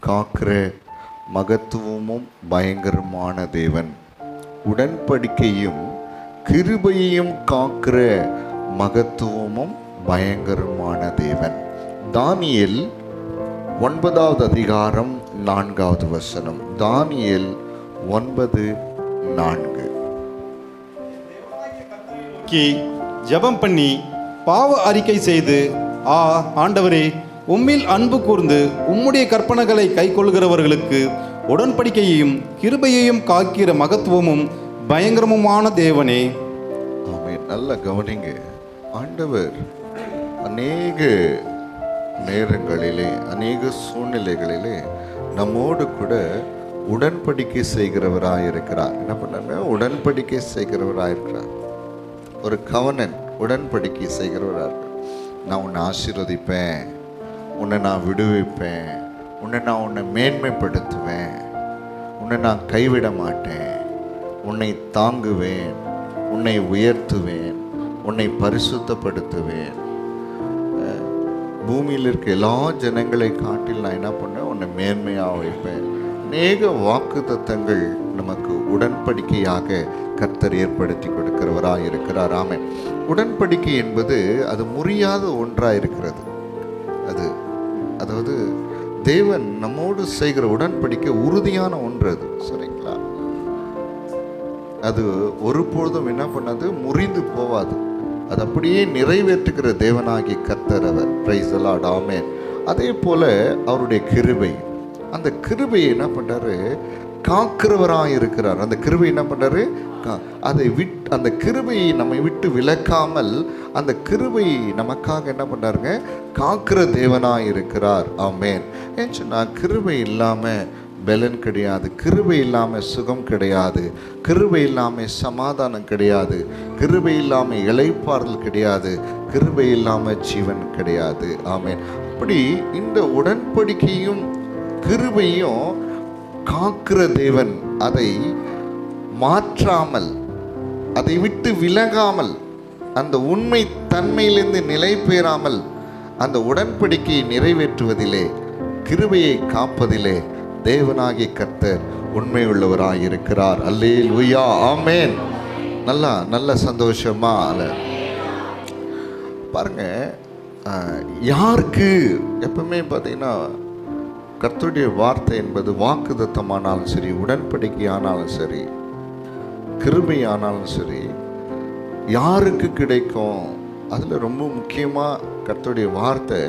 காக்கிற மகத்துவமும் பயங்கரமான தேவன். உடன்படிக்கையும் கிருபையையும் காக்கிற மகத்துவமும் பயங்கரமான தேவன். தானியேல் 9வது அதிகாரம் 4வது வசனம். தானியேல் 9:4. ஜெபம் பண்ணி பாவ அறிக்கை செய்து, ஆண்டவரே, உம்மில் அன்பு கூர்ந்து உம்முடைய கற்பனைகளை கை கொள்கிறவர்களுக்கு உடன்படிக்கையையும் கிருபையையும் காக்கிற மகத்துவமும் பயங்கரமுமான தேவனே. ஆமென். நல்ல கவனிங்க. ஆண்டவர் அநேக நேரங்களிலே, அநேக சூழ்நிலைகளிலே நம்மோடு கூட உடன்படிக்கை செய்கிறவராயிருக்கிறார். என்ன பண்ணாங்க? உடன்படிக்கை செய்கிறவராயிருக்கிறார். ஒரு கவனன் உடன்படிக்கை செய்கிறவராக. நான் உன்னை ஆசீர்வதிப்பேன், உன்னை நான் விடுவிப்பேன், உன்னை மேன்மைப்படுத்துவேன், உன்னை நான் கைவிட மாட்டேன், உன்னை தாங்குவேன், உன்னை உயர்த்துவேன், உன்னை பரிசுத்தப்படுத்துவேன், பூமியில் இருக்க எல்லா ஜனங்களை காட்டில் நான் என்ன பண்ணேன், உன்னை மேன்மையாக வைப்பேன். அநேக வாக்கு தத்தங்கள் நமக்கு உடன்படிக்கையாக கர்த்தர் ஏற்படுத்தி கொடுக்கிறவராக இருக்கிறார். ஆமென். உடன்படிக்கை என்பது அது முறியாத ஒன்றாக இருக்கிறது. அதாவது தேவன் நம்மோடு செய்கிற உடன்படிக்கை உறுதியான ஒன்று. அது சரிங்களா? அது ஒருபொழுதும் என்ன பண்ணாது, முறிந்து போவாது. அது அப்படியே நிறைவேற்றுகிற தேவனாகி கர்த்தர் அவர். Price the lord. ஆமென். அதே போல அவருடைய கிருபை, அந்த கிருபையை என்ன பண்றாரு, காக்கிறவராக இருக்கிறார். அந்த கிருபை என்ன பண்றாரு, அந்த கிருபையை நம்மை விட்டு விலக்காமல் அந்த கிருபை நமக்காக என்ன பண்றாருங்க, காக்கிற தேவனாக இருக்கிறார். ஆமென். ஏன்னு சொன்னா, கிருபை இல்லாம பலன் கிடையாது, கிருபை இல்லாமல் சுகம் கிடையாது, கிருபை இல்லாமல் சமாதானம் கிடையாது, கிருபை இல்லாமல் இளைப்பாறுதல் கிடையாது, கிருபை இல்லாமல் ஜீவன் கிடையாது. ஆமென். அப்படி இந்த உடன்படிக்கையும் கிருபையும் காக்கிற தேவன், அதை மாற்றாமல், அதை விட்டு விலகாமல், அந்த உண்மை தன்மையிலிருந்து நிலை பெறாமல் அந்த உடன்படிக்கையை நிறைவேற்றுவதிலே, கிருபையை காப்பதிலே தேவனாகிய கர்த்தர் உண்மை உள்ளவராக இருக்கிறார். அல்லேலூயா. ஆமென். நல்ல சந்தோஷமா பாருங்க. யாருக்கு எப்பவுமே பார்த்தீங்கன்னா கர்த்தருடைய வார்த்தை என்பது வாக்குத்தத்தமானாலும் சரி, உடன்படிக்கை ஆனாலும் சரி, கிருபை ஆனாலும் சரி, யாருக்கு கிடைக்கும்? அதில் ரொம்ப முக்கியமாக கர்த்தருடைய வார்த்தை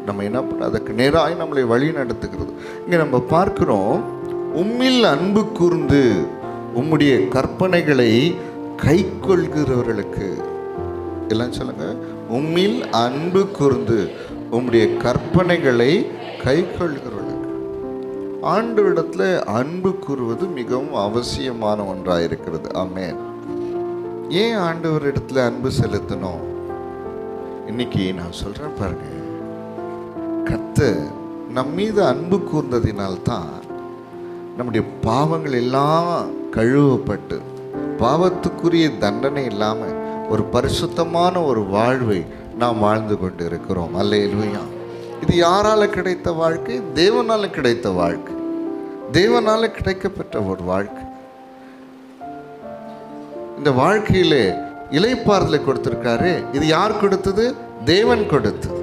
நம்ம என்ன பண்ண, அதுக்கு நேராக நம்மளை வழி நடத்துகிறது. இங்கே நம்ம பார்க்கிறோம், உம்மில் அன்பு கூர்ந்து உம்முடைய கற்பனைகளை கை கொள்கிறவர்களுக்கு. எல்லாம் சொல்லுங்க. உம்மில் அன்பு கூர்ந்து உம்முடைய கற்பனைகளை கை கொள்கிறவர்களுக்கு. ஆண்டவரிடத்தில் அன்பு கூறுவது மிகவும் அவசியமான ஒன்றாக இருக்கிறது. ஆமென். ஏன் ஆண்டவரிடத்தில் அன்பு செலுத்தணும்? இன்னைக்கு நான் சொல்றேன் பாருங்க. கர்த்தர் நம் மீது அன்பு கூர்ந்ததினால்தான் நம்முடைய பாவங்கள் எல்லாம் கழுவப்பட்டு பாவத்துக்குரிய தண்டனை இல்லாமல் ஒரு பரிசுத்தமான ஒரு வாழ்வை நாம் வாழ்ந்து கொண்டு இருக்கிறோம். அல்லேலூயா. இது யாரால கிடைத்த வாழ்க்கை? தேவனால கிடைத்த வாழ்க்கை, தேவனால கிடைக்கப்பெற்ற ஒரு வாழ்க்கை. இந்த வாழ்க்கையிலே இளைப்பாறுதலை கொடுத்திருக்காரு. இது யார் கொடுத்தது? தேவன் கொடுத்தது.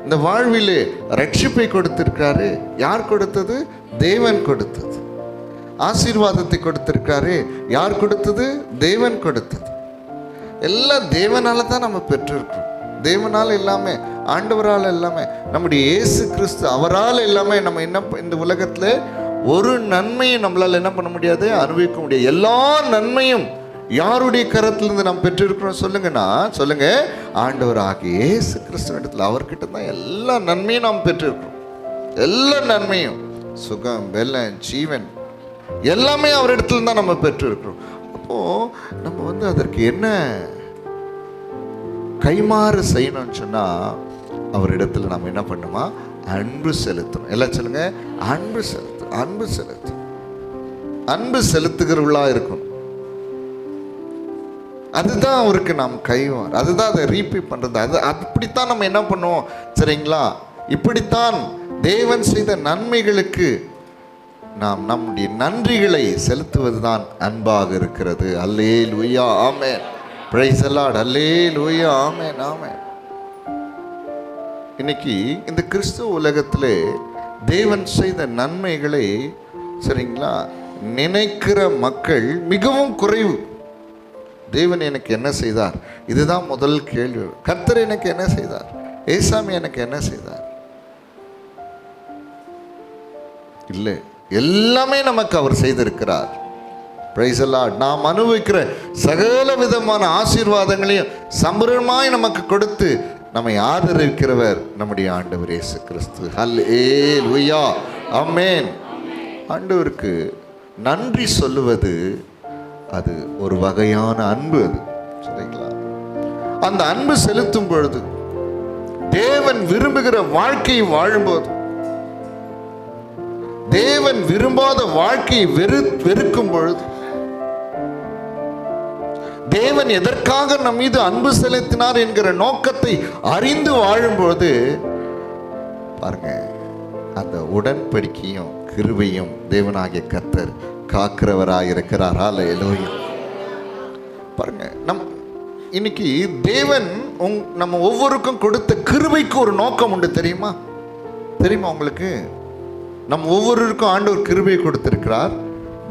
இந்த வாழ்விலே ரட்சிப்பை கொடுத்திருக்காரு. யார் கொடுத்தது? தேவன் கொடுத்தது. ஆசீர்வாதத்தை கொடுத்திருக்காரு. யார் கொடுத்தது? தேவன் கொடுத்தது. எல்லாம் தேவனால தான் நம்ம பெற்றிருக்கிறோம். தேவனால் இல்லாமல், ஆண்டவரால் இல்லாமல், நம்முடைய இயேசு கிறிஸ்து அவரால் இல்லாமல் நம்ம என்ன, இந்த உலகத்தில் ஒரு நன்மையும் நம்மளால் என்ன பண்ண முடியாது, அனுபவிக்க முடியாது. எல்லா நன்மையும் யாருடைய கரத்திலிருந்து நாம் பெற்றிருக்கிறோம் சொல்லுங்கன்னா, சொல்லுங்க, ஆண்டவர் ஆகிய இயேசு கிறிஸ்துவிடத்தில், அவர்கிட்ட தான் எல்லா நன்மையும் நாம் பெற்றிருக்கிறோம். எல்லா நன்மையும், சுகம், பலன், ஜீவன் எல்லாமே அவரிடத்துல தான் நம்ம பெற்றிருக்கிறோம். அப்போ நம்ம அதற்கு என்ன கைமாறு செய்யணும்னு சொன்னா, அவரிடத்துல நம்ம என்ன பண்ணுமா, அன்பு செலுத்தணும். எல்லாம் சொல்லுங்க, அன்பு செலுத்து, அன்பு செலுத்து, அன்பு செலுத்துகிறவர்களா இருக்கணும். அதுதான் அவருக்கு நாம் கைவார், அதுதான் அதை ரீபே பண்றது. அப்படித்தான் நம்ம என்ன பண்ணுவோம் சரிங்களா? இப்படித்தான் தேவன் செய்த நன்மைகளுக்கு நாம் நம்முடைய நன்றிகளை செலுத்துவதுதான் அன்பாக இருக்கிறது. அல்லேலூயா, ஆமென். Praise the lord. அல்லேலூயா, ஆமென், ஆமென். இன்னைக்கு இந்த கிறிஸ்துவ உலகத்திலே தேவன் செய்த நன்மைகளை, சரிங்களா, நினைக்கிற மக்கள் மிகவும் குறைவு. தேவன் எனக்கு என்ன செய்தார், இதுதான் முதல் கேள்வி. கர்த்தர் எனக்கு என்ன செய்தார், ஏசாமி எனக்கு என்ன செய்தார்? இல்லை, எல்லாமே நமக்கு அவர் செய்திருக்கிறார். Price the Lord. நாம் அனுபவிக்கிற சகல விதமான ஆசீர்வாதங்களையும் சம்பூர்ணமாய் நமக்கு கொடுத்து நம்மை ஆதரிக்கிறவர் நம்முடைய ஆண்டவர் இயேசு கிறிஸ்து. அல்லேலூயா, ஆமென். ஆண்டவருக்கு நன்றி சொல்லுவது அது ஒரு வகையான அன்பு. அது சரிங்களா? அந்த அன்பு செலுத்தும் பொழுது, தேவன் விரும்புகிற வாழ்க்கையை வாழும்போது, தேவன் விரும்பாத வாழ்க்கையை வெறுக்கும் பொழுது, தேவன் எதற்காக நம் மீது அன்பு செலுத்தினார் என்கிற நோக்கத்தை அறிந்து வாழும்போது பாருங்க, அந்த உடன்படிக்கையும் கிருபையும் தேவனாகிய கர்த்தர் காக்கிறவராக இருக்கிறார். அல்லேலூயா. பாருங்க, இன்னைக்கு தேவன் நம்ம ஒவ்வொருக்கும் கொடுத்த கிருபைக்கு ஒரு நோக்கம் உண்டு. தெரியுமா உங்களுக்கு? நம்ம ஒவ்வொருவருக்கும் ஆண்டவர் கிருபையை கொடுத்திருக்கிறார்,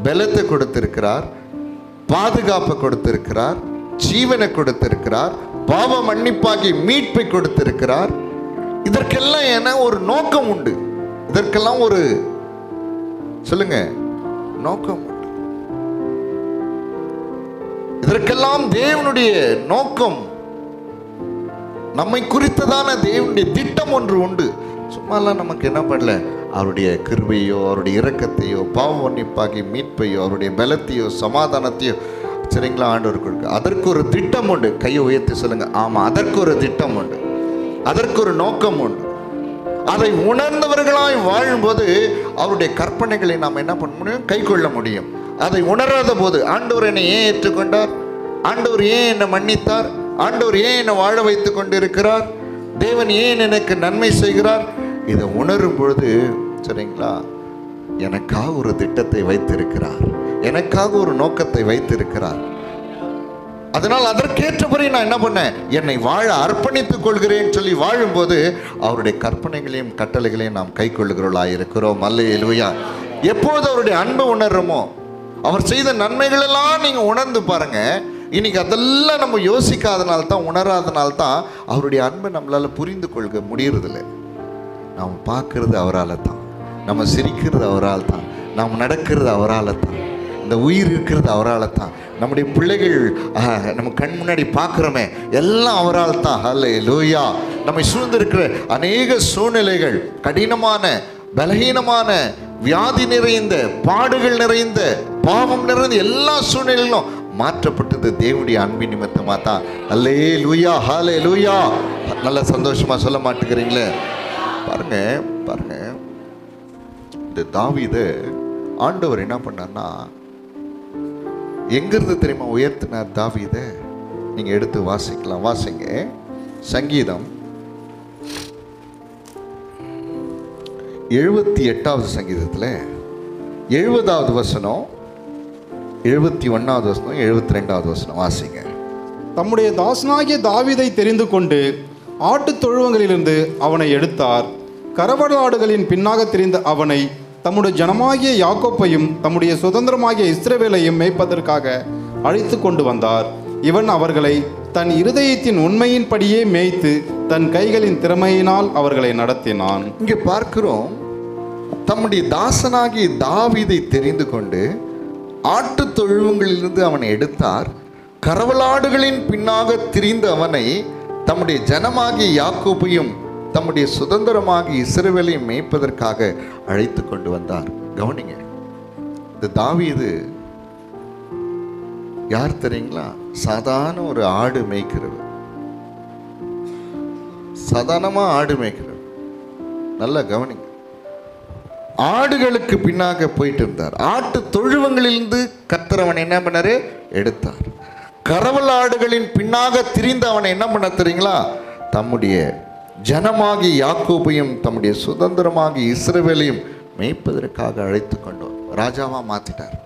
பலத்தை கொடுத்திருக்கிறார், பாதுகாப்பை கொடுத்திருக்கிறார், ஜீவனை கொடுத்திருக்கிறார், பாவ மன்னிப்பாகி மீட்பை கொடுத்திருக்கிறார். இதற்கெல்லாம் என ஒரு நோக்கம் உண்டு. இதற்கெல்லாம் ஒரு சொல்லுங்க நோக்கம் உண்டு. இதற்கெல்லாம் தேவனுடைய நோக்கம், நம்மை குறித்ததான தேவனுடைய திட்டம் ஒன்று உண்டு. சும்மாலாம் நமக்கு என்ன பண்ணல, அவருடைய கிருபையோ அவருடைய இரக்கத்தையோ பாவ மன்னிப்பாகி மீட்பையோ அவருடைய பலத்தையோ சமாதானத்தையோ, சரிங்களா, ஆண்டவர் கொடுக்க அதற்கு ஒரு திட்டம் உண்டு. கையை உயர்த்தி சொல்லுங்க, ஆமாம், அதற்கு ஒரு திட்டம் உண்டு, அதற்கு ஒரு நோக்கம் உண்டு. அதை உணர்ந்தவர்களாய் வாழும்போது அவருடைய கற்பனைகளை நாம் என்ன பண்ண முடியும், கை கொள்ள முடியும். அதை உணராத போது, ஆண்டவர் என்னை ஏன் ஏற்றுக்கொண்டார், ஆண்டவர் ஏன் என்னை மன்னித்தார், ஆண்டவர் ஏன் என்னை வாழ வைத்து கொண்டிருக்கிறார், தேவன் ஏன் எனக்கு நன்மை செய்கிறார், இதை உணரும் பொழுது, சரிங்களா, எனக்காக ஒரு திட்டத்தை வைத்திருக்கிறார், எனக்காக ஒரு நோக்கத்தை வைத்திருக்கிறார். அதனால் அதற்கேற்றபடி நான் என்ன பண்ணேன், என்னை வாழ அர்ப்பணித்துக் கொள்கிறேன் சொல்லி வாழும்போது அவருடைய கற்பனைகளையும் கட்டளைகளையும் நாம் கை கொள்ளுகிறவர்களாக இருக்கிறோம். அல்லேலூயா. எப்பொழுது அவருடைய அன்பை உணர்றோமோ, அவர் செய்த நன்மைகள் எல்லாம் நீங்கள் உணர்ந்து பாருங்க. இன்னைக்கு அதெல்லாம் நம்ம யோசிக்காதனால்தான், உணராதனால்தான் அவருடைய அன்பை நம்மளால் புரிந்து கொள்க முடியறதில்லை. நாம் பார்க்கறது அவரால் தான், நம்ம சிரிக்கிறது அவரால் தான், நாம் நடக்கிறது அவரால் தான், இந்த உயிர் இருக்கிறது அவரால் தான், நம்முடைய பிள்ளைகள் நம்ம கண் முன்னாடி பார்க்குறோமே எல்லாம் அவரால் தான். அல்லேலூயா. நம்மை சூழ்ந்திருக்கிற அநேக சூழ்நிலைகள், கடினமான பலகீனமான வியாதி நிறைந்த பாடுகள் நிறைந்த பாவம் நிறைந்த எல்லா சூழ்நிலையிலும் மாற்றப்பட்டது தேவனுடைய அன்பின் நிமித்தமாக தான். அல்லேலூயா, ஹல்லேலூயா. நல்ல சந்தோஷமா சொல்ல மாட்டேங்கிறீங்களே? பாருங்க பாருங்க, இந்த தாவீதை ஆண்டவர் என்ன பண்ணார்னா, எங்கிருந்து தெரியுமா உயர்த்தினார் தாவீதை? நீங்க எடுத்து வாசிக்கலாம், வாசிங்க. சங்கீதம் 78வது சங்கீதத்தில் 70வது வசனம், 71வது வசனம், 72வது வசனம் வாசிங்க. தம்முடைய தாசனாகிய தாவீதை தெரிந்து கொண்டு ஆட்டுத் தொழுவங்களிலிருந்து அவனை எடுத்தார். கறவலாடுகளின் பின்னாக திரிந்த அவனை தம்முடைய ஜனமாகிய யாக்கோப்பையும் தம்முடைய சுதந்திரமாகிய இஸ்ரவேலையும் மேய்ப்பதற்காக அழைத்து கொண்டு வந்தார். இவன் அவர்களை தன் இருதயத்தின் உண்மையின்படியே மேய்த்து தன் கைகளின் திறமையினால் அவர்களை நடத்தினான். இங்கே பார்க்கிறோம், தம்முடைய தாசனாகிய தாவீதை தெரிந்து கொண்டு ஆட்டு தொழுவங்களிலிருந்து அவனை எடுத்தார். கறவலாடுகளின் பின்னாக திரிந்த அவனை தம்முடைய ஜனமாகிய யாக்கோபையும் தம்முடைய சுதந்திரமாகிய இஸ்ரவேலையும் மேய்ப்பதற்காக அழைத்து கொண்டு வந்தார். கவனிங்க, இந்த தாவீது யார் தெரியுங்களா? சாதாரண ஒரு ஆடு மேய்க்கிறவர், சாதாரணமா ஆடு மேய்க்கிறவர். நல்லா கவனிங்க, ஆடுகளுக்கு பின்னாக போயிட்டு இருந்தார். ஆட்டு தொழுவங்களிலிருந்து கர்த்தர் அவனை என்ன பண்ணாரு? எடுத்தார். கறவல் ஆடுகளின் பின்னாக திரிந்து அவனை என்ன பண்ண தெரியுங்களா? தம்முடைய ஜனமாகி யாக்கோபையும் தம்முடைய சுதந்திரமாகி இஸ்ரவேலையும் மேய்ப்பதற்காக அழைத்து கொண்டோம். ராஜாவாக மாற்றிட்டார்.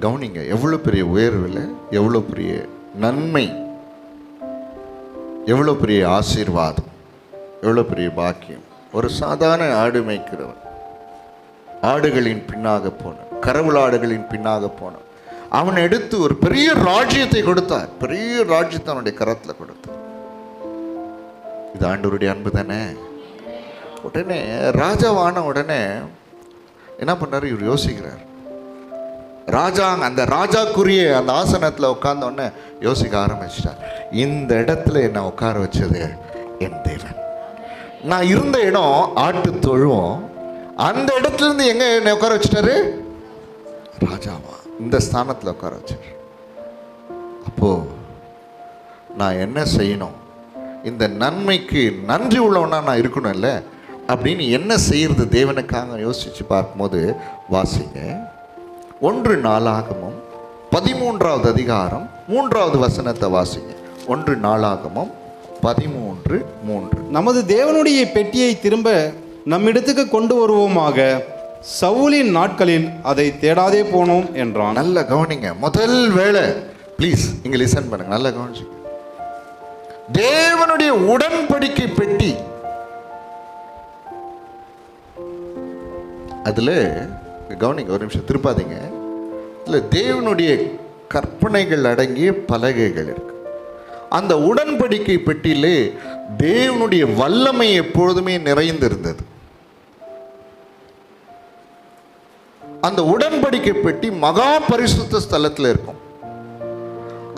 கவனிங்க, எவ்வளோ பெரிய உயர்வில், எவ்வளோ பெரிய நன்மை, எவ்வளோ பெரிய ஆசீர்வாதம், எவ்வளோ பெரிய பாக்கியம். ஒரு சாதாரண ஆடு மேய்க்கிறவன் ஆடுகளின் பின்னாக போனான், கரவுளாடுகளின் பின்னாக போனான். அவன் எடுத்து ஒரு பெரிய ராஜ்யத்தை கொடுத்தார். பெரிய ராஜ்யத்தை அவனுடைய கரத்தில் கொடுத்தார். இது ஆண்டவருடைய அன்பு தானே. உடனே ராஜாவான உடனே என்ன பண்ணார்? இவர் யோசிக்கிறார். அந்த ராஜாக்குரிய அந்த ஆசனத்தில் உட்கார்ந்த உடனே யோசிக்க ஆரம்பிச்சிட்டார். இந்த இடத்துல என்னை உட்கார வச்சது என் தேவன். நான் இருந்த இடம் ஆட்டு தொழுவோம். அந்த இடத்துல இருந்து எங்க என்னை உட்கார வச்சுட்டாரு? ராஜாவா இந்த ஸ்தானத்தில் உட்கார வச்சார். அப்போ நான் என்ன செய்யணும்? இந்த நன்மைக்கு நன்றி உள்ளவனா நான் இருக்கணும் இல்லை அப்படின்னு என்ன செய்யறது தேவனுக்காக யோசிச்சு பார்க்கும்போது வாசிங்க 1 நாளாகமம் 13வது அதிகாரம் 3வது வசனத்தை வாசிங்க. 1 நாளாகமம் 13:3. நமது தேவனுடைய பெட்டியை திரும்ப நம்மிடத்துக்கு கொண்டு வருவோமாக, சவுலின் நாட்களில் அதை தேடாதே போனோம் என்றான். நல்ல கவனிங்க, முதல் வேளை ப்ளீஸ் இங்க லிசன் பண்ணுங்க, நல்ல கவனிச்சு. தேவனுடைய உடன்படிக்கை பெட்டி, அதுல கவனிங்க, ஒரு நிமிஷம் திருப்பாதீங்க. இல்லை, தேவனுடைய கற்பனைகள் அடங்கிய பலகைகள் இருக்கு. அந்த உடன்படிக்கை பெட்டியிலே தேவனுடைய வல்லமை எப்பொழுதுமே நிறைந்திருந்தது. அந்த உடன்படிக்கை பெட்டி மகா பரிசுத்த ஸ்தலத்தில் இருக்கும்.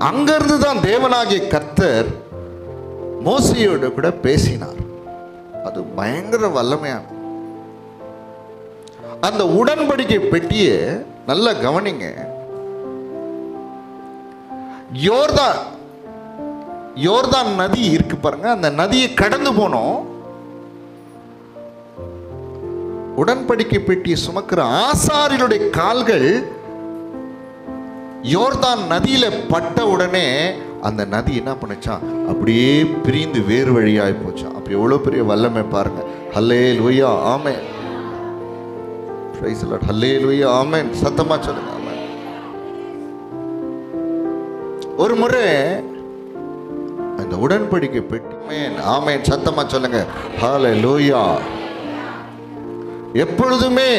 அங்கிருந்து தான் தேவனாகிய கர்த்தர் மோசேயோடு கூட பேசினார். அது பயங்கர வல்லமையான அந்த உடன்படிக்கை பெட்டியை நல்லா கவனிங்க. யோர்தான் நதி இருக்கு பாருங்க, அந்த நதியை கடந்து போனோம். உடன்படிக்கை பெட்டியை சுமக்கிற ஆசாரியனுடைய கால்கள் யோர்தான் நதியில பட்ட உடனே அந்த நதி என்ன பண்ணுச்சான்? அப்படியே பிரிந்து வேறு வழியாய் போச்சான். அப்படி எவ்வளவு பெரிய வல்லமை பாருங்க. ஹல்லேலூயா, ஆமென். பிரைஸ் தி லார்ட், ஹல்லேலூயா, ஆமென். சத்தமா சொல்லுங்க, ஆமென். ஒரு முறை அந்த உடன்படிக்கை பெட்டி, ஆமென், ஆமென், சத்தமா சொல்லுங்க, ஹல்லேலூயா. எப்பொழுதுமே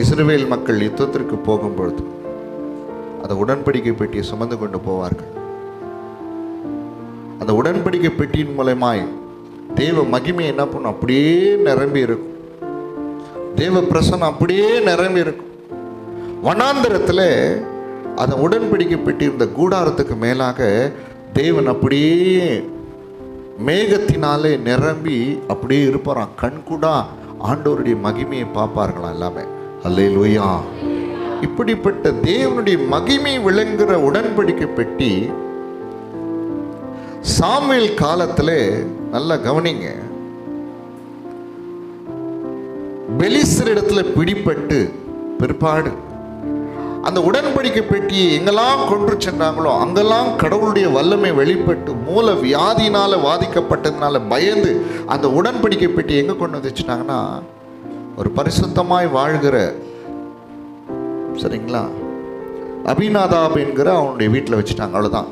இஸ்ரவேல் மக்கள் யுத்தத்திற்கு போகும்பொழுது அந்த உடன்படிக்கை பெட்டியை சுமந்து கொண்டு போவார்கள். அந்த உடன்படிக்கை பெட்டியின் மூலமாய் தேவ மகிமை என்ன பண்ணும்? அப்படியே நிரம்பி இருக்கும். தேவ பிரசன்னம் அப்படியே நிரம்பி இருக்கும். வனாந்தரத்தில் அந்த உடன்படிக்கை பெட்டி இருந்த கூடாரத்துக்கு மேலாக தேவன் அப்படியே மேகத்தினாலே நிரம்பி அப்படியே இருப்பாராம். கண்கூடா ஆண்டவருடைய மகிமையை பார்ப்பார்களாம் எல்லாமே. அல்லேலூயா. இப்படிப்பட்ட தேவனுடைய மகிமை விளங்குகிற உடன்படிக்கை பெட்டி சாமுவேல் காலத்தில் நல்லா கவனிங்க, பெலிஸ்தரிடத்துல பிடிபட்டு பிற்பாடு அந்த உடன்படிக்கை பெட்டியை எங்கெல்லாம் கொண்டு சென்றாங்களோ அங்கெல்லாம் கடவுளுடைய வல்லமை வெளிப்பட்டு மூல வியாதியினால வாதிக்கப்பட்டதுனால பயந்து அந்த உடன்படிக்கை பெட்டி எங்க கொண்டு வந்து வச்சுட்டாங்கன்னா ஒரு பரிசுத்தமாய் வாழ்கிற, சரிங்களா, அபிநாதாப் என்கிற அவனுடைய வீட்டில் வச்சுட்டாங்க. அவ்வளோதான்.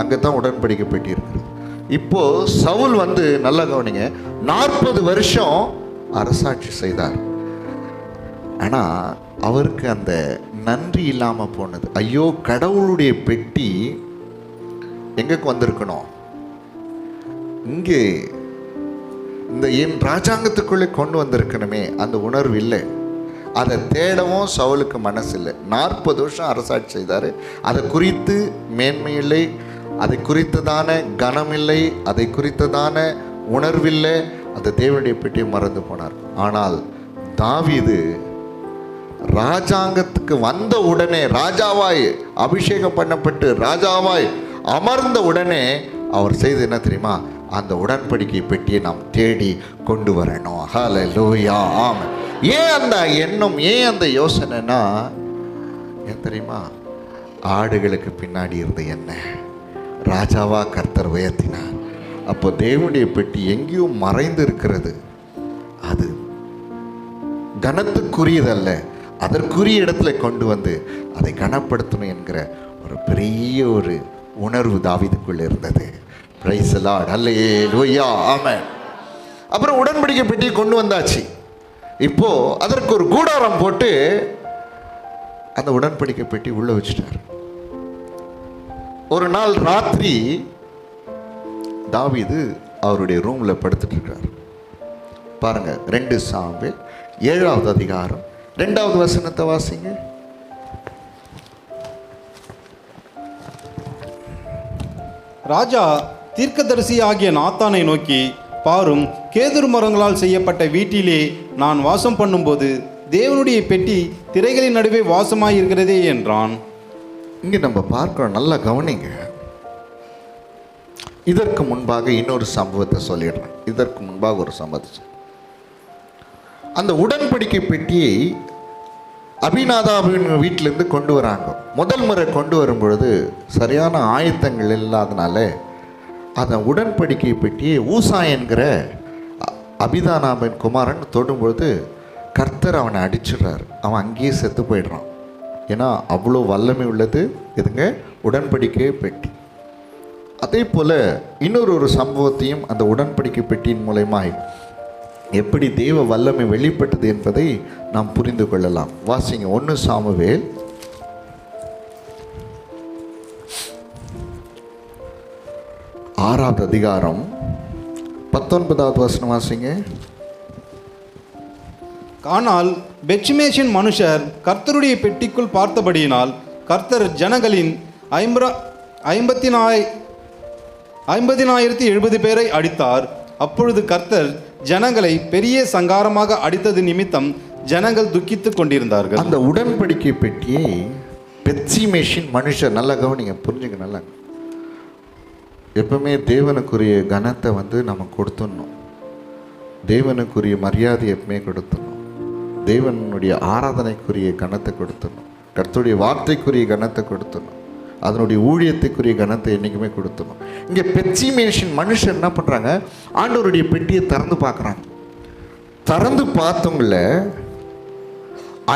அங்கே தான் உடன்படிக்கை பெட்டி இருக்குது. இப்போ சவுல் வந்து நல்லா கவனிங்க, 40 வருஷம் அரசாட்சி செய்தார். ஆனால் அவருக்கு அந்த நன்றி இல்லாமல் போனது. ஐயோ, கடவுளுடைய பெட்டி எங்களுக்கு வந்திருக்கணும், இங்கே இந்த என் ராஜாங்கத்துக்குள்ளே கொண்டு வந்திருக்கணுமே, அந்த உணர்வு இல்லை. அதை தேடவும் சவுலுக்கு மனசு இல்லை. 40 வருஷம் அரசாட்சி செய்தார். அதை குறித்து மேன்மை இல்லை, அதை குறித்ததான கனம் இல்லை, அதை குறித்ததான உணர்வில்லை. அந்த தேவனுடைய பெட்டியை மறந்து போனார். ஆனால் தாவீது ராஜாங்கத்துக்கு வந்த உடனே, ராஜாவாய் அபிஷேகம் பண்ணப்பட்டு ராஜாவாய் அமர்ந்த உடனே அவர் செய்து என்ன தெரியுமா? அந்த உடன்படிக்கை பெட்டியை நாம் தேடி கொண்டு வரணும். ஹல்லேலூயா, ஆமென். ஏன் அந்த எண்ணம், ஏன் அந்த யோசனைனா ஏன் தெரியுமா? ஆடுகளுக்கு பின்னாடி இருந்த என்ன, ராஜாவா கர்த்தர் உயர்த்தினார். அப்போ தேவனுடைய பெட்டி எங்கேயோ மறைந்து இருக்கிறது. அது கனத்துக்குரியதல்ல, அதற்குரிய இடத்துல கொண்டு வந்து அதை கனப்படுத்தணும் என்கிற ஒரு பெரிய ஒரு உணர்வு தாவீதுக்குள்ள இருந்தது. பிரைஸ் தி லார்ட், அல்லேலூயா, ஆமென். அப்புறம் உடன்படிக்கை பெட்டி கொண்டு வந்தாச்சு. இப்போ அதற்கு ஒரு கூடாரம் போட்டு அந்த உடன்படிக்கை பெட்டி உள்ள வச்சுட்டார். ஒரு நாள் ராத்திரி தாவீது அவருடைய ரூம்ல படுத்துட்டு இருக்கார். பாருங்க, 2 சாமுவேல் 7வது அதிகாரம் 2வது வசனத்தை வாசிங்க. ராஜா தீர்க்கதரிசி ஆகிய நாத்தானை நோக்கி, பாரும், கேதுரு மரங்களால் செய்யப்பட்ட வீட்டிலே நான் வாசம் பண்ணும்போது தேவனுடைய பெட்டி திரைகளின் நடுவே வாசமாயிருக்கிறதே என்றான். இங்க நம்ம பார்க்கிறோம், நல்லா கவனிங்க. இதற்கு முன்பாக இன்னொரு சம்பவத்தை சொல்லிடுறேன். இதற்கு முன்பாக ஒரு சம்பவத்தை, அந்த உடன்படிக்கை பெட்டியை அபிநாதாபின் வீட்டிலேருந்து கொண்டு வராங்க. முதல் முறை கொண்டு வரும் பொழுது சரியான ஆயத்தங்கள் இல்லாதனால அந்த உடன்படிக்கை பெட்டியை ஊசா என்கிற அபிதானாபின் குமாரன் தொடும்பொழுது கர்த்தர் அவனை அடிச்சிடுறார். அவன் அங்கேயே செத்து போயிடுறான். ஏன்னா அவ்வளோ வல்லமை உள்ளது இதுங்க உடன்படிக்கை பெட்டி. அதே போல் இன்னொரு சம்பவத்தையும் அந்த உடன்படிக்கை பெட்டியின் மூலமாய் எப்படி தேவ வல்லமை வெளிப்பட்டது என்பதை நாம் புரிந்து கொள்ளலாம். வாசிங்க, 1 சாமுவேல் 6வது அதிகாரம் 19வது வசனம் வாசிங்க. ஆனால் பெத்ஷிமேஷின் மனுஷர் கர்த்தருடைய பெட்டிக்குள் பார்த்தபடியினால் கர்த்தர் ஜனங்களின் 50,070 பேரை அடித்தார். அப்பொழுது கர்த்தர் ஜனங்களை பெரிய சங்காரமாக அடித்தது நிமித்தம் ஜனங்கள் துக்கித்துக் கொண்டிருந்தார்கள். அந்த உடன்படிக்கை பெட்டியை பெத்ஷிமேஷின் மனுஷர், நல்லா கவனிங்க, புரிஞ்சுங்க நல்லா. எப்பவுமே தேவனுக்குரிய கனத்தை நம்ம கொடுத்துடணும். தேவனுக்குரிய மரியாதை எப்பவுமே கொடுத்துடணும். தேவனுடைய ஆராதனைக்குரிய கனத்தை கொடுத்துடணும். கர்த்தருடைய வார்த்தைக்குரிய கனத்தை கொடுத்துடணும். அதனுடைய ஊழியத்துக்குரிய கனத்தை என்றைக்குமே கொடுத்துடணும். இங்கே பெத்ஷிமேஷின் மனுஷன் என்ன பண்ணுறாங்க, ஆண்டவருடைய பெட்டியை திறந்து பார்க்குறாங்க. திறந்து பார்த்தவங்கள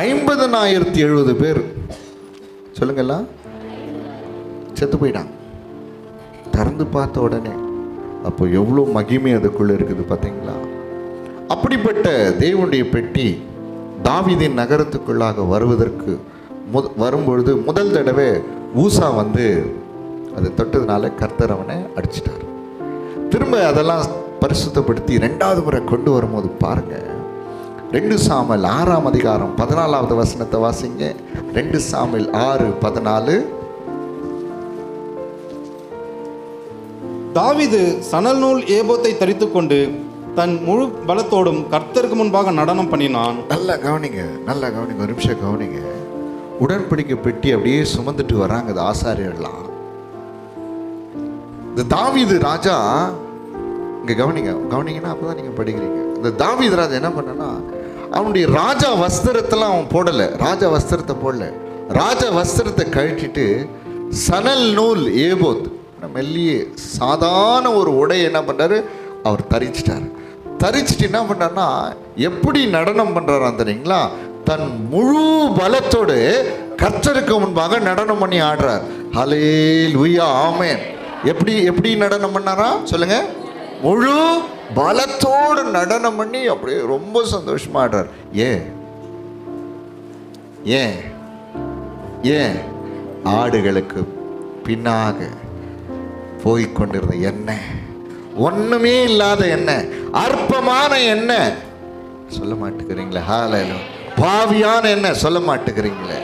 50,070 பேர் சொல்லுங்களா செத்து போயிட்டாங்க. திறந்து பார்த்த உடனே அப்போ எவ்வளோ மகிமை அதுக்குள்ளே இருக்குது பார்த்தீங்களா? அப்படிப்பட்ட தேவனுடைய பெட்டி தாவீதின் நகரத்துக்குள்ளாக வருவதற்கு வரும்பொழுது முதல் தடவை ஊசா அதை தொட்டதுனால கர்த்தர் அவனை அடிச்சிட்டார். திரும்ப அதெல்லாம் பரிசுத்தப்படுத்தி 2வது முறை கொண்டு வரும்போது பாருங்க, 2 சாமுவேல் 6ஆம் அதிகாரம் 14வது வசனத்தை வாசிங்க. 2 சாமுவேல் 6:14. தாவீது சணல் நூல் ஏபோத்தை தரித்து கொண்டு தன் முழு பலத்தோடும் கர்த்தருக்கு முன்பாக நடனம் பண்ணினான். நல்லா கவனிங்க, நல்லா கவனிங்க, ஒரு நிமிஷம் கவனிங்க. உடன்படிக்கை பெட்டி அப்படியே சுமந்துட்டு வராங்க இந்த ஆசாரியர்கள்லாம். இந்த தாவீது ராஜா, இங்க கவனிங்கன்னா அப்பதான் நீங்க படிக்கிறீங்க. இந்த தாவீது ராஜா என்ன பண்ணனா, அவனுடைய ராஜா வஸ்திரத்தெல்லாம் அவன் போடல. ராஜா வஸ்திரத்தை போடல. ராஜா வஸ்திரத்தை கழட்டிட்டு சணல் நூல் ஏபோத், மெல்லிய சாதாரண ஒரு உடை என்ன பண்றாரு, அவர் தரிச்சிட்டார். தரிச்சிட்டு என்ன பண்றாருன்னா, எப்படி நடனம் பண்றாராம் தெரியுங்களா? தன் முழு பலத்தோடு கர்த்தருக்கு முன்பாக நடனம் பண்ணி ஆடுறார். ஹல்லேலூயா, ஆமென். எப்படி நடனம் பண்ணாரா சொல்லுங்க? முழு பலத்தோடு நடனம் பண்ணி அப்படியே ரொம்ப சந்தோஷமா ஆடுறார். ஏன் ஆடுகளுக்கு பின்னாக போய்கொண்டிருந்த எண்ணெய், ஒண்ணுமே இல்லாத எண்ணெய், அற்பமான எண்ணெய் சொல்ல மாட்டேங்கிறீங்களே, ஹல்லேலூயா, பாவியான எண்ணெய் சொல்ல மாட்டேங்கிறீங்களே,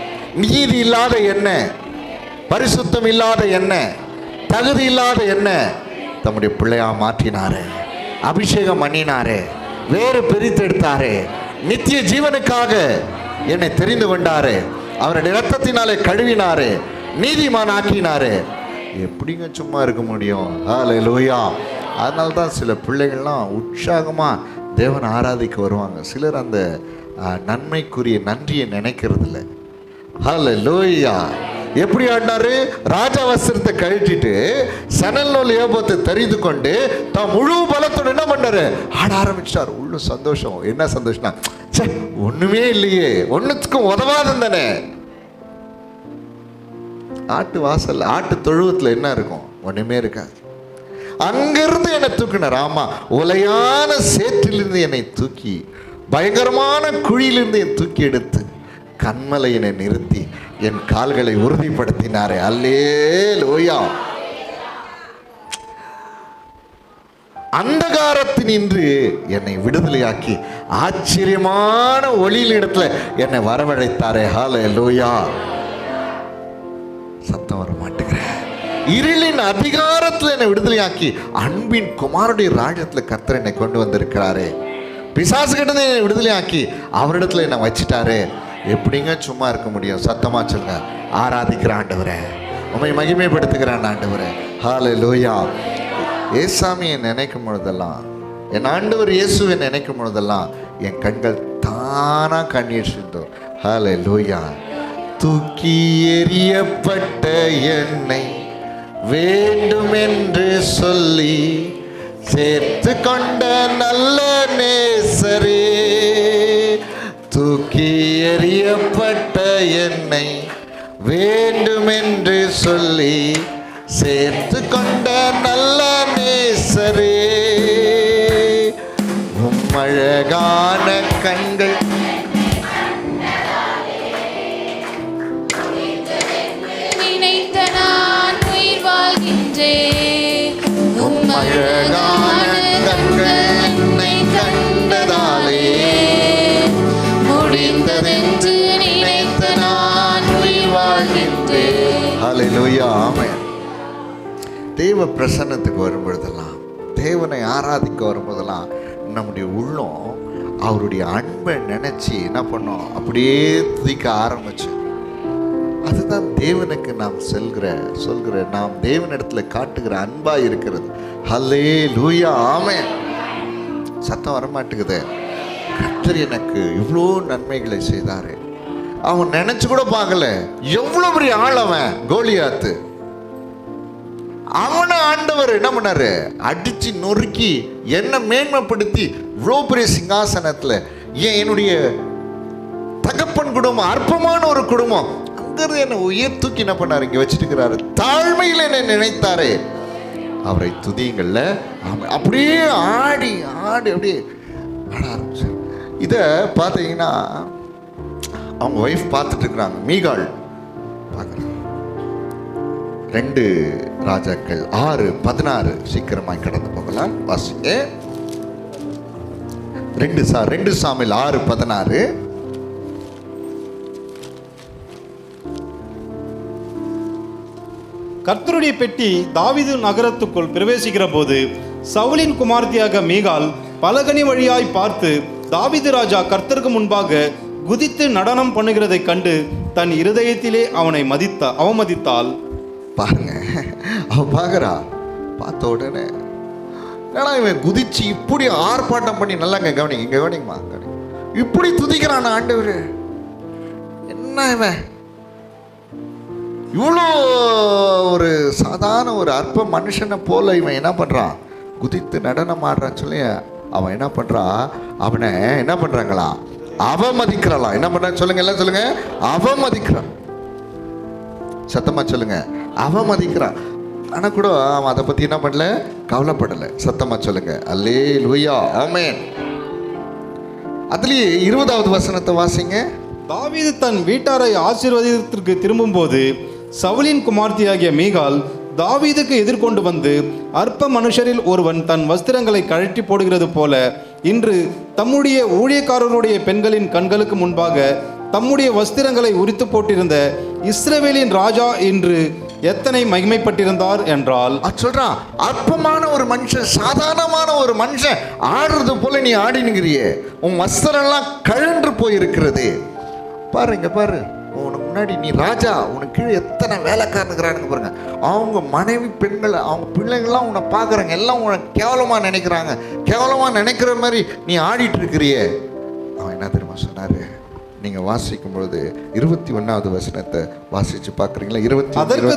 நீதி இல்லாத எண்ணெய், பரிசுத்தம் இல்லாத எண்ணெய், தகுதி இல்லாத எண்ணெய் தம்முடைய பிள்ளையா மாற்றினாரே, அபிஷேகம் பண்ணினாரே, வேறு பிரித்தெடுத்தாரே, நித்திய ஜீவனுக்காக என்னை தெரிந்து கொண்டாரே, அவருடைய இரத்தத்தினாலே கழுவினாரே, நீதிமான் ஆக்கினாரே. எப்படிங்க சும்மா இருக்க முடியும்? ஹல்லேலூயா. அதனால தான் சில பிள்ளைகள்லாம் உற்சாகமாக தேவனை ஆராதிக்க வருவாங்க. சிலர் அந்த நன்மைக்குரிய நன்றியை நினைக்கிறது இல்லை. ஹல்லேலூயா. எப்படி ஆடினாரு? ராஜா வஸ்திரத்தை கழட்டிட்டு சணல் நூல் ஏபத்தை தெரிந்து கொண்டு தான் முழு பலத்தோடு என்ன பண்ணாரு? ஆட ஆரம்பிச்சார். உள்ள சந்தோஷம். என்ன சந்தோஷம்னா, சே ஒண்ணுமே இல்லையே, ஒண்ணுத்துக்கும் உதவாதம் தானே. ஆட்டு வாசல் ஆட்டு தொழுவத்துல என்ன இருக்கும்? ஒண்ணுமே இருக்காது. அங்கிருந்து என்னை தூக்கினார். ஆமா, உலையான சேற்றிலிருந்து என்னை தூக்கி பயங்கரமான குழியிலிருந்து என்னை தூக்கி எடுத்து கண்மலையினை நிறுத்தி என் கால்களை உறுதிப்படுத்தினாரே. அல்லேலூயா. அந்தகாரத்தினின்று என்னை விடுதலையாக்கி ஆச்சரியமான ஒளியில் இடத்துல என்னை வரவழைத்தாரே. ஹல்லேலூயா. சத்தம் வர மாட்டேங்கிறேன். இருளின் அதிகாரத்தில் என்னை விடுதலையாக்கி அன்பின் குமாரனுடைய ராஜ்யத்தில் கர்த்தர் என்னை கொண்டு வந்திருக்கிறாரே. பிசாசு கிட்ட என்னை விடுதலையாக்கி அவரிடத்துல என்னை வச்சிட்டாரு. எப்படிங்க சும்மா இருக்க முடியும்? சத்தமா சொல்லுங்க. ஆராதிக்கிற ஆண்டவரே, உம்மை மகிமைப்படுத்துகிறான் ஆண்டவரே. ஹல்லேலூயா. ஏசாமியை நினைக்கும் பொழுதெல்லாம், என் ஆண்டவர் இயேசுவை நினைக்கும் பொழுதெல்லாம் என் கண்கள் தானா கண்ணீர் சிந்தும். ஹல்லேலூயா. தூக்கி எறியப்பட்ட என்னை வேண்டுமென்று சொல்லி சேர்த்து கொண்ட நல்ல நேசரே, தூக்கி எறியப்பட்ட என்னை வேண்டுமென்று சொல்லி சேர்த்து கொண்ட நல்ல நேசரே, உம்மழகான கண்கள் நினைத்த நான் உயிர் வாழ்கின்றேன். உம்மழகான கண்கள் என்னை கண்டதாலே முடிந்ததென்று நினைத்த நான் உயிர் வாழ்கின்றேன். ஹல்லேலூயா. ஆமென். தேவ பிரசன்னத்துக்கு வரும்பொழுதெல்லாம், தேவனை ஆராதிக்க வரும்போதெல்லாம் நம்முடைய உள்ளம் அவருடைய அன்பை நினைச்சு என்ன பண்ணோம்? அப்படியே துதிக்க ஆரம்பிச்சு. அதுதான் தேவனுக்கு நாம் சொல்கிற நாம் தேவனிடத்துல காட்டுகிற அன்பா இருக்கிறது. ஹல்லேலூயா. ஆமென். சத்தம் வரமாட்டேங்குது. கர்த்தர் எனக்கு இவ்வளோ நன்மைகளை செய்தாரு. அவன் நினைச்சு கூட பார்க்கல. எவ்வளோ பெரிய ஆள் அவன், கோலியாத்து. அவனை ஆண்டவர் என்ன பண்ணாரு? அடிச்சு நொறுக்கி என்ன மேன்மைப்படுத்தி இவ்வளோ பெரிய சிங்காசனத்துல என்னுடைய தகப்பன் குடும்பம், அற்பமான ஒரு குடும்பம், அங்கிருந்து என்னை உயர் தூக்கி என்ன பண்ணாரு? இங்க வச்சுட்டு இருக்கிறாரு. தாழ்மையில் என்னை நினைத்தாரே. அவரை துதியுங்கள்ல. அப்படியே ஆடி ஆடி அப்படியே ஆட ஆரம்பிச்சார். இதை பார்த்தீங்கன்னா அவங்க ஒய்ஃப் பார்த்துட்டு இருக்கிறாங்க. மீகாள் பார்க்குறாங்க. 2 ராஜாக்கள் 6:16 சீக்கிரமாய் கடந்து போகலாம். வாசிங்க. 2 சாமுவேல் 6:16. கர்த்தருடைய பெட்டி தாவீது நகரத்துக்குள் பிரவேசிக்கிற போது சவுலின் குமார்த்தியாக மீகாள் பலகனி வழியாய் பார்த்து தாவீது ராஜா கர்த்தருக்கு முன்பாக குதித்து நடனம் பண்ணுகிறதை கண்டு தன் இருதயத்திலே அவனை அவமதித்தாள். பாருங்க, அவ பார்க்குறா. பார்த்த உடனே ஏன்னா இவன் குதிச்சு இப்படி ஆர்ப்பாட்டம் பண்ணி, நல்லா கவனிங்கம்மா, இப்படி துதிக்கிறான் ஆண்டவர். என்ன இவன் இவ்வளோ ஒரு சாதாரண ஒரு அற்ப மனுஷனை போல இவன் என்ன பண்ணுறான்? குதித்து நடனம் ஆடுறான்னு சொல்லி அவன் என்ன பண்ணுறான்? அவனை என்ன பண்ணுறாங்களா? அவமதிக்கிறாளாம். என்ன பண்ணுறான்னு சொல்லுங்க, எல்லாம் சொல்லுங்க. அவமதிக்கிறான். சத்தமா சொல்லுங்க. அவமதிக்கிறான். ஆனால் கூட அவன் அதை பற்றி என்ன பண்ணல? கவலைப்படலை. சத்தமா சொல்லுங்க. அல்லேலூயா. ஆமென். அதுலேயே 20வது வசனத்தை வாசிங்க. தாவீது தன் வீட்டாரை ஆசீர்வாதத்திற்கு திரும்பும்போது சவுலின் குமார்த்தியாகிய மீகாள் தாவீதுக்கு எதிர்கொண்டு வந்து, அற்ப மனுஷரில் ஒருவன் தன் வஸ்திரங்களை கழட்டி போடுகிறது போல இன்று தம்முடைய ஊழியக்காரருடைய பெண்களின் கண்களுக்கு முன்பாக தம்முடைய வஸ்திரங்களை உரித்து போட்டிருந்த இஸ்ரவேலின் ராஜா இன்று எத்தனை மகிமைப்பட்டிருந்தார் என்றால். சொல்றான், அற்பமான ஒரு மனுஷன், சாதாரணமான ஒரு மனுஷன் ஆடுறது போல நீ ஆடினுங்கிறியே, உன் வஸ்திரம் எல்லாம் கழன்று போயிருக்கிறது. பாருங்க, பாரு, உனக்கு முன்னாடி நீ ராஜா, உனக்கு கீழே எத்தனை வேலைக்காரனுக்குறானுங்க பாருங்க. அவங்க மனைவி பெண்கள், அவங்க பிள்ளைங்கள்லாம் உன்னை பார்க்குறாங்க, எல்லாம் உன்னை கேவலமாக நினைக்கிறாங்க. கேவலமாக நினைக்கிற மாதிரி நீ ஆடிட்டு இருக்கிறியே. அவன் என்ன தெரியுமா சொன்னாரு? நீங்கள் வாசிக்கும் பொழுது 21வது வசனத்தை வாசிச்சு பார்க்குறீங்களா? அதற்கு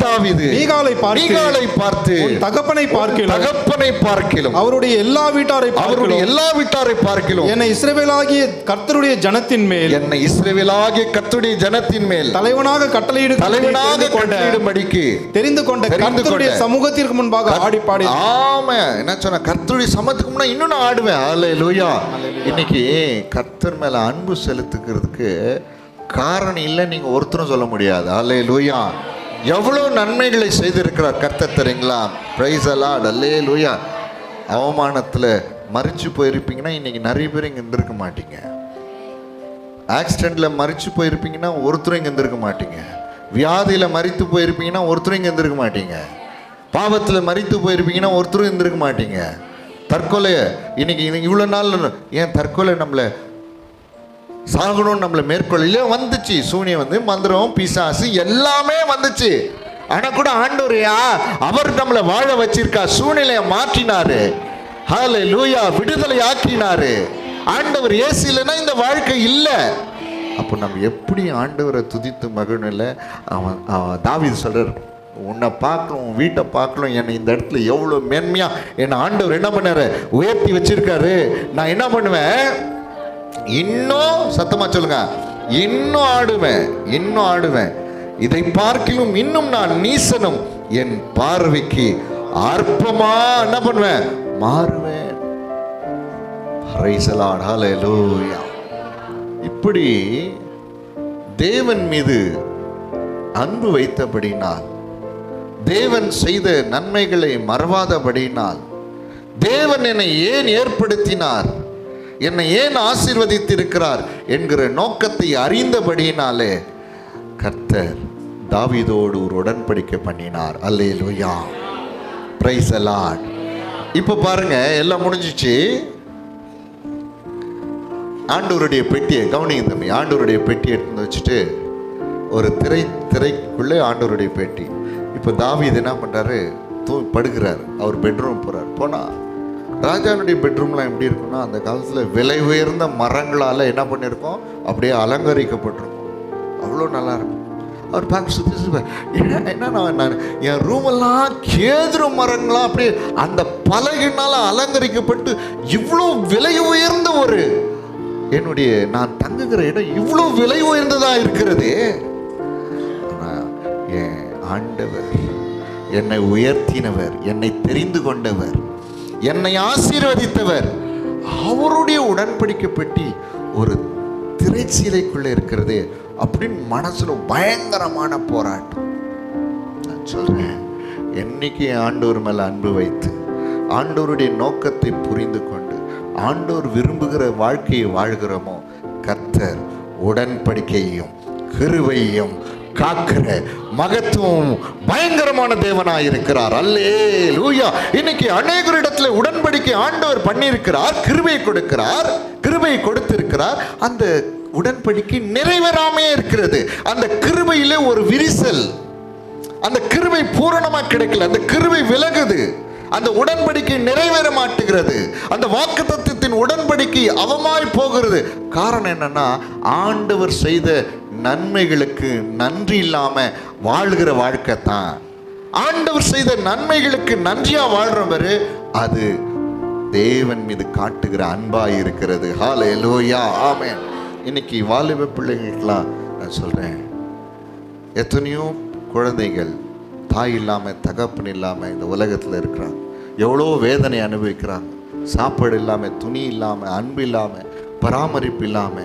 தாவீது மீகாலை பார்த்து தகப்பனை பார்க்கிலும் அவருடைய எல்லா வீட்டாரை பார்க்கிலும் என்னை இஸ்ரவேலாகிய கர்த்தருடைய ஜனத்தின் மேல் தலைவனாக கட்டளையிடும்படிக்கு தெரிந்து கொண்ட கர்த்தருடைய சமூகத்திற்கு முன்பாக ஆடி பாடி. ஆமா, என்ன சொன்ன? கர்த்தருடைய சமூகத்துக்கு முன்னாடி இன்னும் நான் ஆடுவேன். அல்லேலூயா. இன்னைக்கு கர்த்தர் மேல அன்பு செலுத்துக்கிறதுக்கு காரணம் இல்லை நீங்க ஒருத்தரும் சொல்ல முடியாது. அல்லேலூயா. எவ்வளவு நன்மைகளை செய்திருக்கிறார் கர்த்தர் தெரியுங்களா? Price the lord. அல்லேலூயா. அவமானத்துல மரிச்சு போயிருப்பீங்கன்னா இன்னைக்கு நிறைய பேர் இங்க இருந்திருக்க மாட்டீங்க. ஆக்சிடென்ட்ல மரிச்சு போயிருப்பீங்கன்னா ஒருத்தரும் இங்க இருந்திருக்க மாட்டீங்க. வியாதியில மரித்து போயிருப்பீங்கன்னா ஒருத்தரும் இங்க இருந்திருக்க மாட்டீங்க. பாவத்துல மரித்து போயிருப்பீங்கன்னா ஒருத்தரும் இருந்திருக்க மாட்டீங்க. தற்கொலை இன்னைக்கு இவ்வளோ நாள் ஏன் தற்கொலை நம்மளை சாகணும்னு நம்மளை மேற்கொள்ள வந்துச்சு. சூனியம் வந்து மந்திரம் பிசாசு எல்லாமே வந்துச்சு. ஆனால் கூட ஆண்டவர் அவர் நம்மளை வாழ வச்சிருக்கா. சூழ்நிலையை மாற்றினாரு. ஹல்லேலூயா. விடுதலை ஆக்கினாரு. ஆண்டவர் ஏசு இல்லைன்னா இந்த வாழ்க்கை இல்லை. அப்போ நம்ம எப்படி ஆண்டவரை துதித்து மகிழ்நிலை? தாவீது சொல்றார், உன்னை பார்க்கணும், உன் வீட்டை பார்க்கணும், என்னை இந்த இடத்துல எவ்வளோ மேன்மையாக என்னை ஆண்டவர் என்ன பண்ணாரு, உயர்த்தி வச்சிருக்காரு. நான் என்ன பண்ணுவேன்? இன்னும் சத்தமாக சொல்லுங்க, இன்னும் ஆடுவேன். இதை பார்க்கிலும் இன்னும் நான் நீசனும், என் பார்வைக்கு அற்பமா என்ன பண்ணுவேன்? மாறுவேன். Praise the lord. ஹல்லேலூயா. இப்படி தேவன் மீது அன்பு வைத்தபடினால், தேவன் செய்த நன்மைகளை மறவாதபடினால், தேவன் என்னை ஏன் ஏற்படுத்தினார், என்னை ஏன் ஆசீர்வதித்திருக்கிறார் என்கிற நோக்கத்தை அறிந்தபடியினாலே கர்த்தர் தாவீதோடு ஒரு உடன்படிக்கை பண்ணினார். அல்லேலூயா. Praise the lord. இப்போ பாருங்க, எல்லாம் முடிஞ்சிச்சு. ஆண்டவருடைய பெட்டியை கவனிங்க தம்பி. ஆண்டவருடைய பெட்டியை எடுத்து வச்சுட்டு ஒரு திரைக்குள்ளே ஆண்டவருடைய பெட்டி. இப்போ தாவீது என்ன பண்ணுறாரு? படுக்கிறார். அவர் பெட்ரூம் போனால் ராஜாவுடைய பெட்ரூம்லாம் எப்படி இருக்குன்னா, அந்த காலத்தில் விலை உயர்ந்த மரங்களால் என்ன பண்ணியிருக்கோம், அப்படியே அலங்கரிக்கப்பட்டிருக்கும். அவ்வளோ நல்லா இருக்கும். அவர் பார்க்க சுற்றி என்ன நான் என் ரூமெல்லாம் கேதுரு மரங்களாம் அப்படியே அந்த பலகையினால் அலங்கரிக்கப்பட்டு இவ்வளோ விலை உயர்ந்த ஒரு என்னுடைய நான் தங்குகிற இடம் இவ்வளோ விலை உயர்ந்ததாக இருக்கிறது. ஆனால் என் ஆண்டவர், என்னை உயர்த்தினவர், என்னை தெரிந்து கொண்டவர், என்னை ஆசீர்வதித்தவர், அவருடைய உடன்படிக்கை பெட்டி ஒரு திரைச்சீலைக்குள்ளே இருக்கிறது அப்படின்னு மனசுல பயங்கரமான போராட்டம். நான் சொல்றேன், என்னைக்கு ஆண்டவர் மேல அன்பு வைத்து ஆண்டவருடைய நோக்கத்தை புரிந்து கொண்டு ஆண்டவர் விரும்புகிற வாழ்க்கையை வாழ்கிறோமோ, கர்த்தர் உடன்படிக்கையையும் கிருபையையும் காக்கிற மகத்துவம் பயங்கரமான தேவனாய் இருக்கிறார். அல்லேலூயா. இன்னைக்கு அநேகர் இடத்துல உடன்படிக்கை ஆண்டவர் பண்ணியிருக்கிறார், கிருபை கொடுத்திருக்கிறார். அந்த உடன்படிக்கை நிறைவேறாமே இருக்கிறது. அந்த கிருபையிலே ஒரு விரிசல், அந்த கிருபை பூரணமா கிடைக்கல, அந்த கிருபை விலகுது, அந்த உடன்படிக்கை நிறைவேற மாட்டுகிறது, அந்த வாக்குத்தத்தத்தின் உடன்படிக்கை அவமாய் போகிறது. காரணம் என்னன்னா, ஆண்டவர் செய்த நன்மைகளுக்கு நன்றி இல்லாம வாழ்கிற வாழ்க்கை தான். ஆண்டவர் செய்த நன்மைகளுக்கு நன்றியா வாழ்றவர், அது தேவன் மீது காட்டுகிற அன்பாய் இருக்கிறது. ஹல்லேலூயா. ஆமென். இன்னைக்கு வாலிப பிள்ளைங்களுக்கெல்லாம் நான் சொல்றேன், எத்தனையோ குழந்தைகள் தாய் இல்லாம தகப்பன் இல்லாம இந்த உலகத்துல இருக்கிறாங்க. எவ்வளோ வேதனை அனுபவிக்கிறாங்க. சாப்பாடு இல்லாம, துணி இல்லாம, அன்பு இல்லாம, பராமரிப்பு இல்லாம,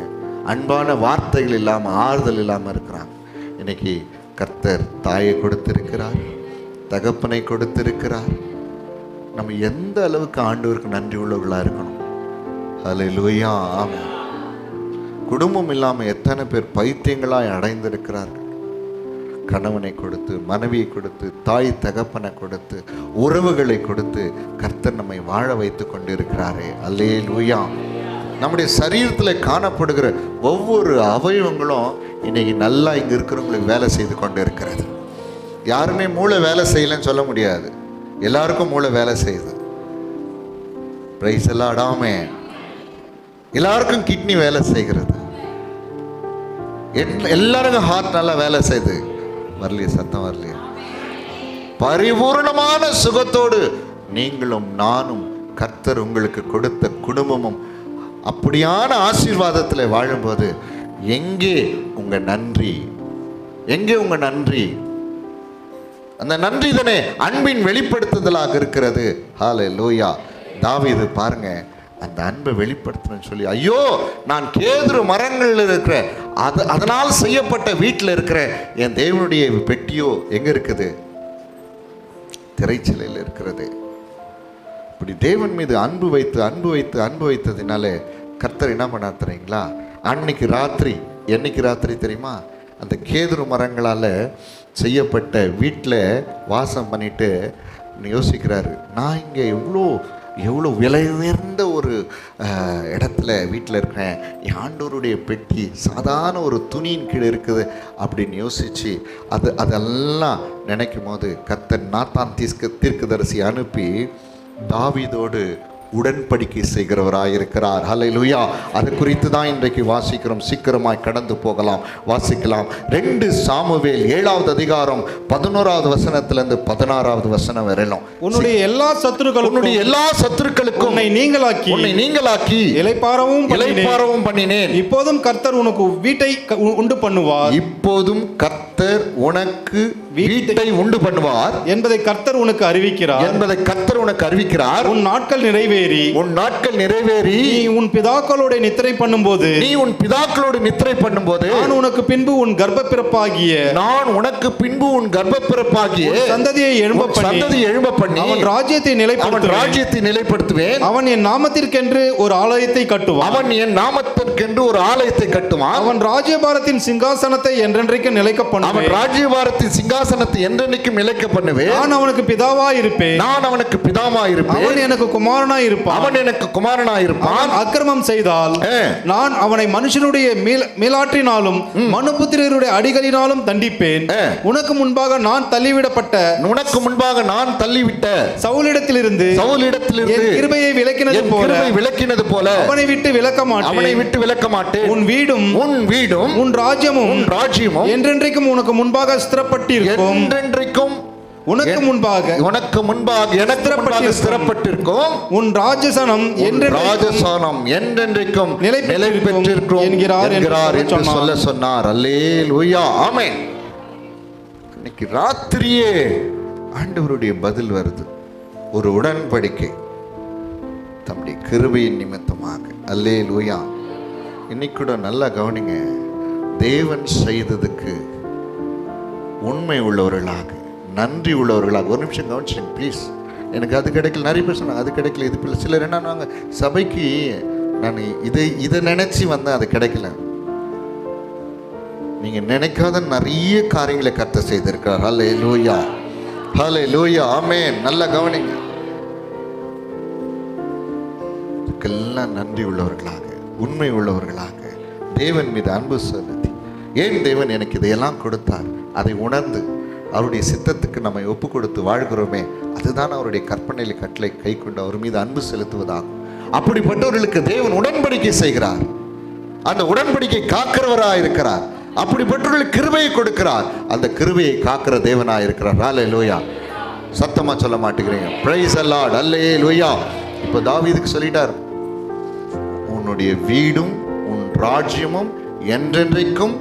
அன்பான வார்த்தைகள் இல்லாம, ஆறுதல் இல்லாம இருக்கிறாங்க. இன்னைக்கு கர்த்தர் தாயை கொடுத்திருக்கிறார், தகப்பனை கொடுத்திருக்கிறார். நம்ம எந்த அளவுக்கு ஆண்டவருக்கு நன்றி உள்ளவர்களா இருக்கணும். ஹல்லேலூயா. ஆமென். குடும்பம் இல்லாமல் எத்தனை பேர் பைத்தியங்களாய் அடைந்திருக்கிறார்கள். கணவனை கொடுத்து, மனைவியை கொடுத்து, தாய் தகப்பனை கொடுத்து, உறவுகளை கொடுத்து கர்த்தர் நம்மை வாழ வைத்து கொண்டிருக்கிறாரே. அல்லேலூயா. நம்முடைய சரீரத்தில் காணப்படுகிற ஒவ்வொரு அவயவங்களும் இன்னைக்கு நல்லா இங்கே இருக்கிறவங்களுக்கு வேலை செய்து கொண்டு இருக்கிறது. யாருமே மூளை வேலை செய்யலைன்னு சொல்ல முடியாது. எல்லாருக்கும் மூளை வேலை செய்யுது. பிரைஸ் எல்லாம் அடாமே. எல்லாருக்கும் கிட்னி வேலை செய்கிறது, எல்லாருக்கும் ஹார்ட் நல்லா வேலை செய்யுது. வரலையே, சத்தம் வரலையே. பரிபூர்ணமான சுகத்தோடு நீங்களும் நானும் கர்த்தர் உங்களுக்கு கொடுத்த குடும்பமும் அப்படியான ஆசீர்வாதத்தில் வாழும்போது எங்கே உங்க நன்றி? எங்கே உங்க நன்றி? அந்த நன்றி தானே அன்பின் வெளிப்படுத்துதலாக இருக்கிறது. ஹல்லேலூயா. தாவீது பாருங்க, அந்த அன்பை வெளிப்படுத்தணும்னு சொல்லி, ஐயோ நான் கேதுரு மரங்கள் இருக்கிற அதனால் செய்யப்பட்ட வீட்டில் இருக்கிற என் தேவனுடைய பெட்டியோ எங்க இருக்குது? திரைச்சிலையில் இருக்கிறது. இப்படி தேவன் மீது அன்பு வைத்ததினாலே கர்த்தர் என்ன பண்ணார் தெரியுங்களா? அன்னைக்கு ராத்திரி, என்னைக்கு ராத்திரி தெரியுமா? அந்த கேதுரு மரங்களால் செய்யப்பட்ட வீட்டில் வாசம் பண்ணிட்டு யோசிக்கிறாரு, நான் இங்கே எவ்வளோ விலை உயர்ந்த ஒரு இடத்துல வீட்டில் இருக்கிறேன், என் ஆண்டவருடைய பெட்டி சாதாரண ஒரு துணியின் கீழே இருக்குது அப்படின்னு யோசித்து அதெல்லாம் நினைக்கும் போது கர்த்தர் நாத்தான் தீர்க்கதரிசி அனுப்பி தாவீதோடு உடன்படிக்கை செய்கிறவராயிருக்கிறார். ஹல்லேலூயா. அது குறித்து தான் இன்றைக்கு வாசிக்கிறோம். சீக்கிரமாய் கடந்து போகலாம், வாசிக்கலாம். 2 சாமுவேல் 7வது அதிகாரம் 11வது வசனத்திலிருந்து 16வது வசனம் வரையிலும். உன்னுடைய எல்லா சத்துருக்களுக்கும் உன்னை நீங்களாக்கி இளைப்பாறவும் பண்ணினேன். இப்போதும் கர்த்தர் உனக்கு வீட்டை உண்டு பண்ணுவார். இப்போதும் கர்த்தர் உனக்கு வீட்டை உண்டு பண்ணுவார் என்பதை கர்த்தர் உனக்கு அறிவிக்கிறார். உன் நாட்கள் நிறைவேறி நீ உன் பிதாக்களோட நித்திரை பண்ணும்போது நான் உனக்கு பின்பு உன் கர்ப்பப்பிறப்பாகிய சந்ததியை எழும்ப பண்ணி அவன் ராஜ்யத்தை நிலைப்படுத்துவேன். அவன் என் நாமத்திற்கென்று ஒரு ஆலயத்தை கட்டுவான். அவன் ராஜ்யபாரத்தின் சிங்காசனத்தை என்றென்றைக்கும் நிலைக்க பண்ணுவேன். நான் அவனுக்கு பிதாவாய் இருப்பேன். அவன் எனக்கு குமாரனாய் இருப்பான். அக்கிரமம் செய்தால் நான் அவனை மனுஷனுடைய மீளாற்றினாலும் மனுபுத்திரருடைய அடிகளினாலும் தண்டிப்பேன். உனக்கு முன்பாக நான் தள்ளிவிட்ட சவுலிடத்திலிருந்து என் கிருபையை விலக்கினது போல அவனை விட்டு விலக்க மாட்டேன். உன் வீடும் உன் ராஜ்யமும் என்றென்றைக்கும் உனக்கு முன்பாக ஸ்திரப்பட்டிருக்கும். உனக்கு முன்பாக எனக்கு ஸ்திரப்பட்டிருக்கும். உன் ராஜசனம் என்றென்றைக்கும் நிலைபெற்றிருக்கும் என்கிறார் என்று சொன்னார். அல்லேலூயா. ஆமென். இன்னைக்கு ராத்திரியே ஆண்டவருடைய பதில் வருது. ஒரு உடன்படிக்கை தம்முடைய கிருபையின் நிமித்தமாக. அல்லேலூயா. இன்னைக்கு கூட நல்லா கவனிங்க. தேவன் செய்ததுக்கு உண்மை உள்ளவர்களாக, நன்றி உள்ளவர்களாக. ஒரு நிமிஷம் கவனிச்சுங்க ப்ளீஸ். எனக்கு அது கிடைக்கல, நிறைய பேர் சொன்னாங்க அது கிடைக்கல, இது பிள்ளை. சிலர் என்னன்னாங்க, சபைக்கு நான் இதை நினைச்சு வந்தேன், அது கிடைக்கல. நீங்க நினைக்காத நிறைய காரியங்களை கர்த்தர் செய்திருக்கிறார். ஹல்லேலூயா, ஹல்லேலூயா, ஆமென். நல்லா கவனிங்க. இதுக்கெல்லாம் நன்றி உள்ளவர்களாக, உண்மை உள்ளவர்களாக, தேவன் மீது அன்பு செலுத்தி, ஏன் தேவன் எனக்கு இதையெல்லாம் கொடுத்தார் அதை உணர்ந்து அவருடைய சித்தத்துக்கு நம்மை ஒப்பு கொடுத்து வாழ்கிறோமே, அதுதான் அவருடைய கற்பனையில கட்டளை கை கொண்டு அவர் மீது அன்பு செலுத்துவதாகும். அப்படிப்பட்டவர்களுக்கு தேவன் உடன்படிக்கை செய்கிறார். அந்த உடன்படிக்கை காக்கிறவராக இருக்கிறார். அப்படிப்பட்டவர்களுக்கு கிருபையை கொடுக்கிறார். அந்த கிருபையை காக்கிற தேவனாக இருக்கிறார். ஹல்லேலூயா. சத்தமா சொல்ல மாட்டேங்கிறீங்க? Praise the lord. ஹல்லேலூயா. இப்போ தாவீதுக்கு சொல்லிட்டார், உன்னுடைய வீடும் உன் ராஜ்யமும் என்றென்றைக்கும்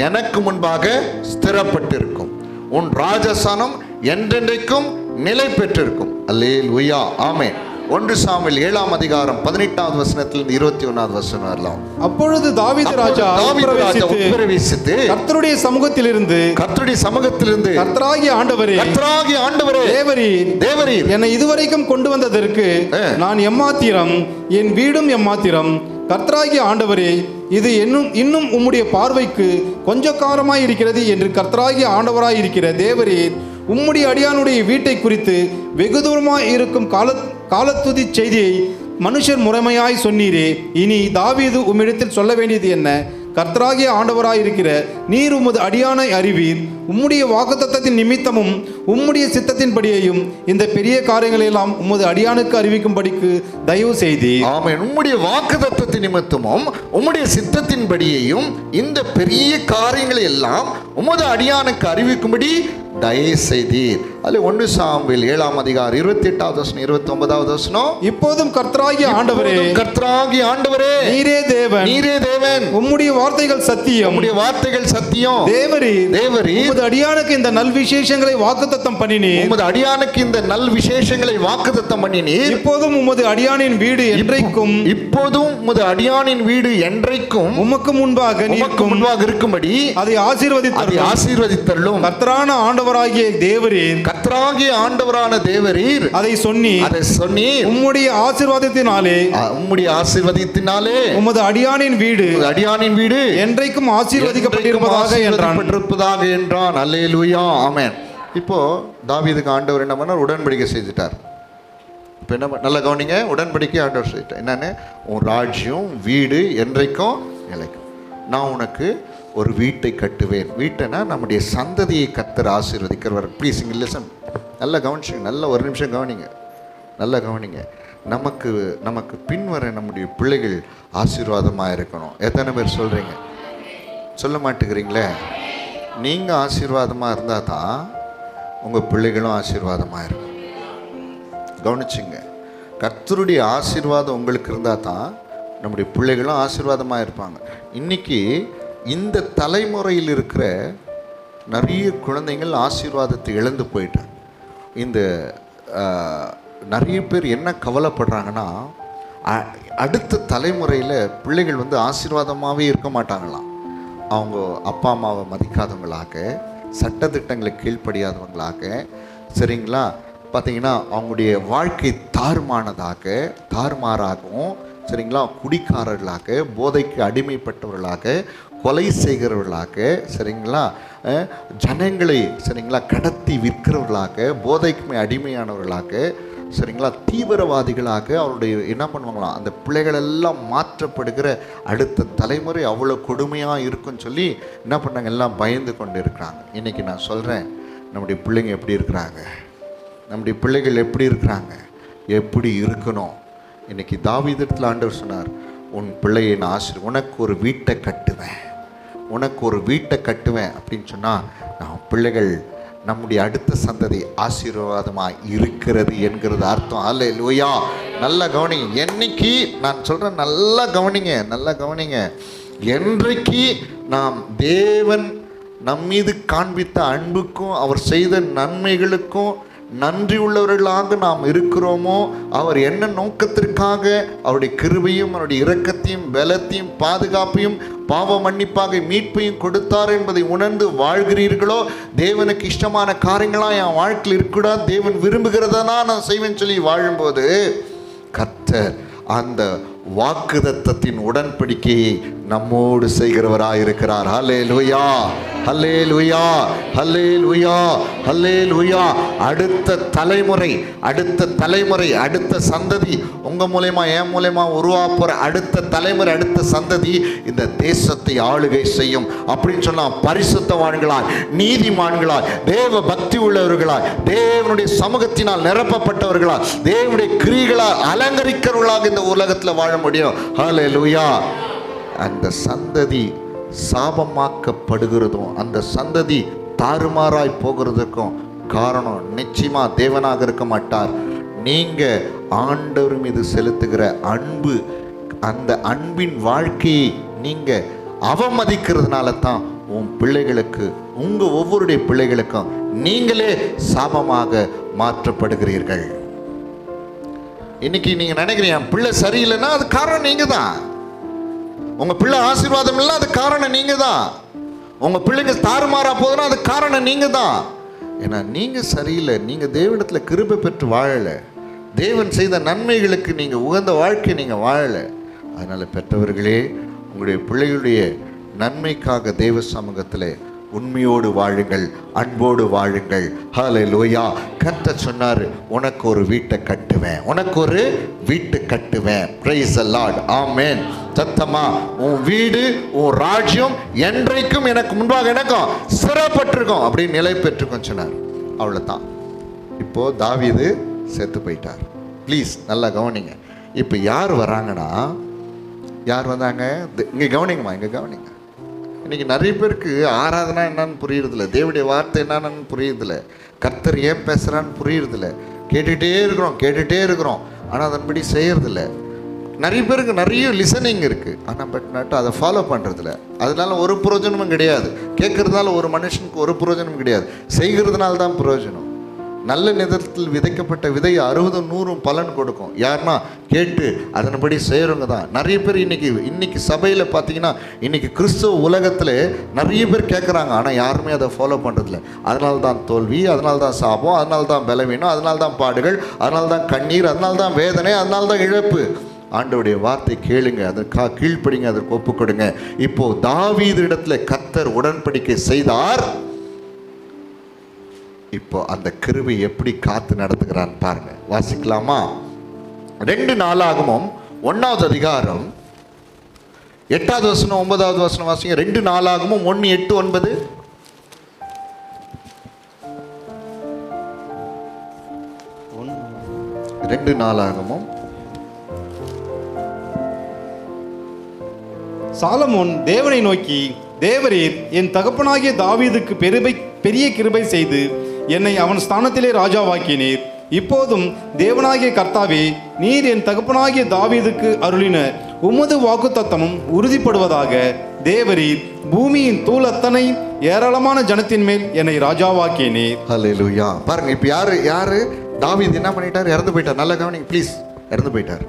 எனக்கு முன்பாக ஸ்திரப்பட்டிருக்கும். உன் ராஜசானம் என்றென்றைக்கும் நிலை பெற்றிருக்கும். அல்லேலூயா, ஆமென். 1 சாமுவேல் 7ஆம் அதிகாரம் 18வது வசனத்திலிருந்து 21வது வசனம் வரலாம். அப்பொழுது தாவீது ராஜா பிரவேசித்து கர்த்தருடைய சமூகத்திலிருந்து கர்த்தராகிய ஆண்டவரே தேவரீர் என்னை இதுவரைக்கும் கொண்டு வந்ததற்கு நான் எம்மாத்திரம், என் வீடும் எம்மாத்திரம். கர்த்தராகிய ஆண்டவரே, இது இன்னும் உம்முடைய பார்வைக்கு கொஞ்சக்காரமாய் இருக்கிறது என்று கர்த்தராகிய ஆண்டவராய் இருக்கிற தேவரீர் உம்முடைய அடியானுடைய வீட்டை குறித்து வெகு தூரமாய் இருக்கும் காலத்துதி செய்தியை மனுஷர் முறைமையாய் சொன்னீரே. இனி தாவீது உம்மிடத்தில் சொல்ல வேண்டியது என்ன? கர்த்தராகிய ஆண்டவராயிருக்கிற நீர் உமது அடியானை அறிவீர். உம்முடைய வாக்குத்தத்தத்தின் நிமித்தமும் உம்முடைய சித்தத்தின்படியையும் இந்த பெரிய காரியங்களை எல்லாம் உமது அடியானுக்கு அறிவிக்கும்படிக்கு தயவு செய்தீர். ஆமென். உம்முடைய வாக்குத்தத்தத்தின் நிமித்தமும் உம்முடைய சித்தத்தின்படியையும் இந்த பெரிய காரியங்களை எல்லாம் உமது அடியானுக்கு அறிவிக்கும்படி தயவு செய்தீர். அதில் 1 சாமுவேல் 7ஆம் அதிகாரம் 28வது வசனம் 29வது வசனம். இப்போதும் கர்த்தராகிய ஆண்டவரே, கர்த்தராகிய ஆண்டவரே, நீரே தேவன், நீரே தேவன், உம்முடைய வார்த்தைகள் சத்தியம், உம்முடைய வார்த்தைகள் சத்தியம். தேவரீர், தேவரீர், உமது அடியானுக்கு இந்த நல் விசேஷங்களை வாக்குத்தத்தம் பண்ணினீர். உமது அடியானுக்கு இந்த நல் விசேஷங்களை வாக்குத்தத்தம் பண்ணினீர். இப்போதும் உமது அடியானின் வீடு என்றைக்கும், இப்போதும் உமது அடியானின் வீடு என்றைக்கும் உமக்கு முன்பாக இருக்கும்படி அதை ஆசீர்வதித்தருளும். கர்த்தரான ஆண்டவராகிய தேவரீர், கர்த்தராகிய ஆண்டவரான தேவரீர் அதை சொன்னீர். உம்முடைய ஆசீர்வாதத்தினாலே உமது அடியானின் வீடு என்றைக்கும் ஆசீர்வதிக்கப்பட்டிருப்பதாக என்றான். அல்லேலூயா, ஆமென். இப்போ தாவீதுக்கு ஆண்டவர் என்ன பண்ணார்? உடன்படிக்கை செய்துட்டார். இப்போ என்ன நல்ல கவனிங்க, உடன்படிக்கை ஆண்டவர் செய்துட்டார். என்னன்னு? உன் ராஜ்யம் வீடு என்றைக்கும் நிலைக்கும். நான் உனக்கு ஒரு வீட்டை கட்டுவேன். வீட்டைனா நம்முடைய சந்ததியை கர்த்தர் ஆசீர்வதிக்கிறவர். ப்ளீஸ் இங்கே லிசன், நல்லா கவனிச்சுங்க, நல்ல ஒரு நிமிஷம் கவனிங்க, நல்லா கவனிங்க. நமக்கு பின்வர நம்முடைய பிள்ளைகள் ஆசீர்வாதமாக இருக்கணும். எத்தனை பேர் சொல்கிறீங்க? சொல்ல மாட்டேங்கிறீங்களே. நீங்கள் ஆசீர்வாதமாக இருந்தால் தான் உங்கள் பிள்ளைகளும் ஆசீர்வாதமாக இருக்கும். கவனிச்சுங்க, கர்த்தருடைய ஆசீர்வாதம் உங்களுக்கு இருந்தால் தான் நம்முடைய பிள்ளைகளும் ஆசீர்வாதமாக இருப்பாங்க. இன்றைக்கி இந்த தலைமுறையில் இருக்கிற நிறைய குழந்தைகள் ஆசீர்வாதத்தை இழந்து போயிட்டாங்க. இந்த நிறைய பேர் என்ன கவலைப்படுறாங்கன்னா, அடுத்த தலைமுறையில் பிள்ளைகள் ஆசீர்வாதமாகவே இருக்க மாட்டாங்களாம். அவங்க அப்பா அம்மாவை மதிக்காதவங்களாக, சட்டத்திட்டங்களை கீழ்ப்படியாதவங்களாக, சரிங்களா, பார்த்திங்கன்னா அவங்களுடைய வாழ்க்கை தாறுமாறாகவும், சரிங்களா, குடிக்காரர்களாக, போதைக்கு அடிமைப்பட்டவர்களாக, கொலை செய்கிறவர்களாக, சரிங்களா, ஜனங்களை சரிங்களா கடத்தி விற்கிறவர்களாக, போதைக்குமே அடிமையானவர்களாக, சரிங்களா, தீவிரவாதிகளாக அவருடைய என்ன பண்ணுவாங்களாம், அந்த பிள்ளைகளெல்லாம் மாற்றப்படுகிற அடுத்த தலைமுறை அவ்வளோ கொடுமையாக இருக்குன்னு சொல்லி என்ன பண்ணாங்க, எல்லாம் பயந்து கொண்டு இருக்கிறாங்க. இன்றைக்கி நான் சொல்கிறேன், நம்முடைய பிள்ளைங்க எப்படி இருக்கிறாங்க, நம்முடைய பிள்ளைகள் எப்படி இருக்கிறாங்க, எப்படி இருக்கணும். இன்றைக்கி தாவீதிடத்தில் ஆண்டவர் சொன்னார், உன் பிள்ளையை நான் உனக்கு ஒரு வீட்டை கட்டுவேன் அப்படின்னு சொன்னால், நான் பிள்ளைகள் நம்முடைய அடுத்த சந்ததி ஆசீர்வாதமாக இருக்கிறது என்கிறது அர்த்தம். அல்லேலூயா. நல்லா கவனிங்க. என்னைக்கு நான் சொல்கிறேன், நல்லா கவனிங்க, என்றைக்கு நாம் தேவன் நம்மீது காண்பித்த அன்புக்கும் அவர் செய்த நன்மைகளுக்கும் நன்றி உள்ளவர்களாக நாம் இருக்கிறோமோ, அவர் என்ன நோக்கத்திற்காக அவருடைய கிருபையும் அவருடைய இரக்கத்தையும் பலத்தையும் பாதுகாப்பையும் பாவ மன்னிப்பாக மீட்பையும் கொடுத்தார் என்பதை உணர்ந்து வாழ்கிறீர்களோ, தேவனுக்கு இஷ்டமான காரியங்களாக என் வாழ்க்கையில் இருக்கக்கூடாது, தேவன் விரும்புகிறதா நான் செய்வேன்னு சொல்லி வாழும்போது கர்த்தர் அந்த வாக்குதத்தத்தின் உடன்படிக்கையை நம்மோடு செய்கிறவராயிருக்கிறார். ஹல்லேலூயா, ஹல்லேலூயா, ஹல்லேலூயா, ஹல்லேலூயா. அடுத்த தலைமுறை அடுத்த சந்ததி உங்கள் மூலமா என் மூலமா உருவாக்குற அடுத்த தலைமுறை அடுத்த சந்ததி இந்த தேசத்தை ஆளுகை செய்யும். அப்படின்னு சொன்னால் பரிசுத்தவான்களாய், நீதிமான்களாய், தேவ பக்தி உள்ளவர்களாய், தேவனுடைய சமூகத்தினால் நிரப்பப்பட்டவர்களாய், தேவனுடைய கிரியைகளால் அலங்கரிக்கிறவர்களாக இந்த உலகத்தில் வாழ முடியும். ஹல்லேலூயா. அந்த சந்ததி சாபமாக்கப்படுகிறதும் அந்த சந்ததி தாறுமாறாய் போகிறதுக்கும் காரணம் நிச்சயமா தேவனாக இருக்க மாட்டார். நீங்க ஆண்டவர் மீது செலுத்துகிற அன்பு, அந்த அன்பின் வாழ்க்கையை நீங்க அவமதிக்கிறதுனால தான் உன் பிள்ளைகளுக்கு, உங்க ஒவ்வொருடைய பிள்ளைகளுக்கும் நீங்களே சாபமாக மாற்றப்படுகிறீர்கள். இன்னைக்கு நீங்க நினைக்கிறீங்க என் பிள்ளை சரியில்லைன்னா அது காரணம் நீங்க தான். உங்க பிள்ளை ஆசீர்வாதம் இல்லை, அது காரணம் நீங்க தான். உங்க பிள்ளைங்க தாறுமாறா போதுன்னா அது காரணம் நீங்க தான். ஏன்னா நீங்க சரியில்லை, நீங்க தேவனிடத்துல கிருபை பெற்று வாழலை, தேவன் செய்த நன்மைகளுக்கு நீங்க உகந்த வாழ்க்கை நீங்க வாழலை. அதனால பெற்றவர்களே, உங்களுடைய பிள்ளைகளுடைய நன்மைக்காக தேவ சமூகத்தில் உண்மையோடு வாழுங்கள், அன்போடு வாழுங்கள். ஹல்லேலூயா. கர்த்தர் சொன்னார், உனக்கு ஒரு வீட்டை கட்டுவேன், உனக்கு ஒரு வீட்டை கட்டுவேன். Praise the lord. ஆமென். சத்தமா, உன் வீடு உன் ராஜ்யம் என்றைக்கும் எனக்கு முன்பாக எனக்கும் சிறப்பட்டிருக்கும் அப்படின்னு நிலை பெற்றுக்கும் சொன்னார். அவ்வளவுதான். இப்போ தாவீது செத்து போயிட்டார். ப்ளீஸ் நல்லா கவனிங்க. இப்போ யார் வராங்கன்னா, யார் வந்தாங்க? இங்கே கவனிங்கம்மா, இங்கே கவனிங்க. இன்னைக்கு நிறைய பேருக்கு ஆராதனா என்னன்னு புரியுறதில்ல, தேவனுடைய வார்த்தை என்னன்னு புரியுறதில்ல, கர்த்தர் ஏன் பேசுகிறான்னு புரியுறதில்ல. கேட்டுகிட்டே இருக்கிறோம் ஆனால் அதன்படி செய்யறதில்ல. நிறைய பேருக்கு நிறைய லிசனிங் இருக்குது, ஆனால் பட் அதை ஃபாலோ பண்ணுறதில்ல. அதனால ஒரு பிரயோஜனமும் கிடையாது. கேட்குறதுனால ஒரு மனுஷனுக்கு ஒரு பிரயோஜனமும் கிடையாது, செய்கிறதுனால தான் பிரயோஜனம். நல்ல நிலத்தில் விதைக்கப்பட்ட விதை 60 100 பலன் கொடுக்கும். யாருன்னா கேட்டு அதன்படி செய்கிறவங்க தான். நிறைய பேர் இன்னைக்கு சபையில் பார்த்தீங்கன்னா, இன்னைக்கு கிறிஸ்துவ உலகத்தில் நிறைய பேர் கேட்குறாங்க, ஆனால் யாருமே அதை ஃபாலோ பண்ணுறதில்ல. அதனால தான் தோல்வி, அதனால தான் சாபம், அதனால தான் பலவீனம், அதனால தான் பாடுகள், அதனால தான் கண்ணீர், அதனால தான் வேதனை, அதனால தான் இழப்பு. ஆண்டவருடைய வார்த்தை கேளுங்க, அதற்காக கீழ்ப்படிங்க, அதற்கு ஒப்பு கொடுங்க. இப்போ தாவீது இடத்துல கர்த்தர் உடன்படிக்கை செய்தார். இப்போ அந்த கிருபை எப்படி காத்து நடத்துகிறான்னு பாருங்க. வாசிக்கலாமா? 2 நாளாகமும் 1வது அதிகாரம் 8வது வசனம் 9வது வசனம் வாசிங்க. 2 நாளாகமும் 1 8 9. ரெண்டு நாளாகமும் சாலமோன் தேவனை நோக்கி, தேவரீர் என் தகப்பனாகிய தாவீதுக்கு பெரிய கிருபை செய்து என்னை அவன் ஸ்தானத்திலே ராஜாவாக்கினீர். இப்போதும் தேவனாகிய கர்த்தாவே, நீர் என் தகப்பனாகிய தாவீதுக்கு அருளின உமது வாக்குத்தத்தமும் உறுதிப்படுவதாக. தேவரீர் பூமியின் தூள் அத்தனை ஏராளமான ஜனத்தின் மேல் என்னை ராஜாவாக்கினீர். ஹல்லேலூயா. பாருங்க, இப்போ யாரு தாவீது என்ன பண்ணிட்டார்? இறந்து போயிட்டார். நல்லா கவனிங்க ப்ளீஸ். இறந்து போயிட்டார்.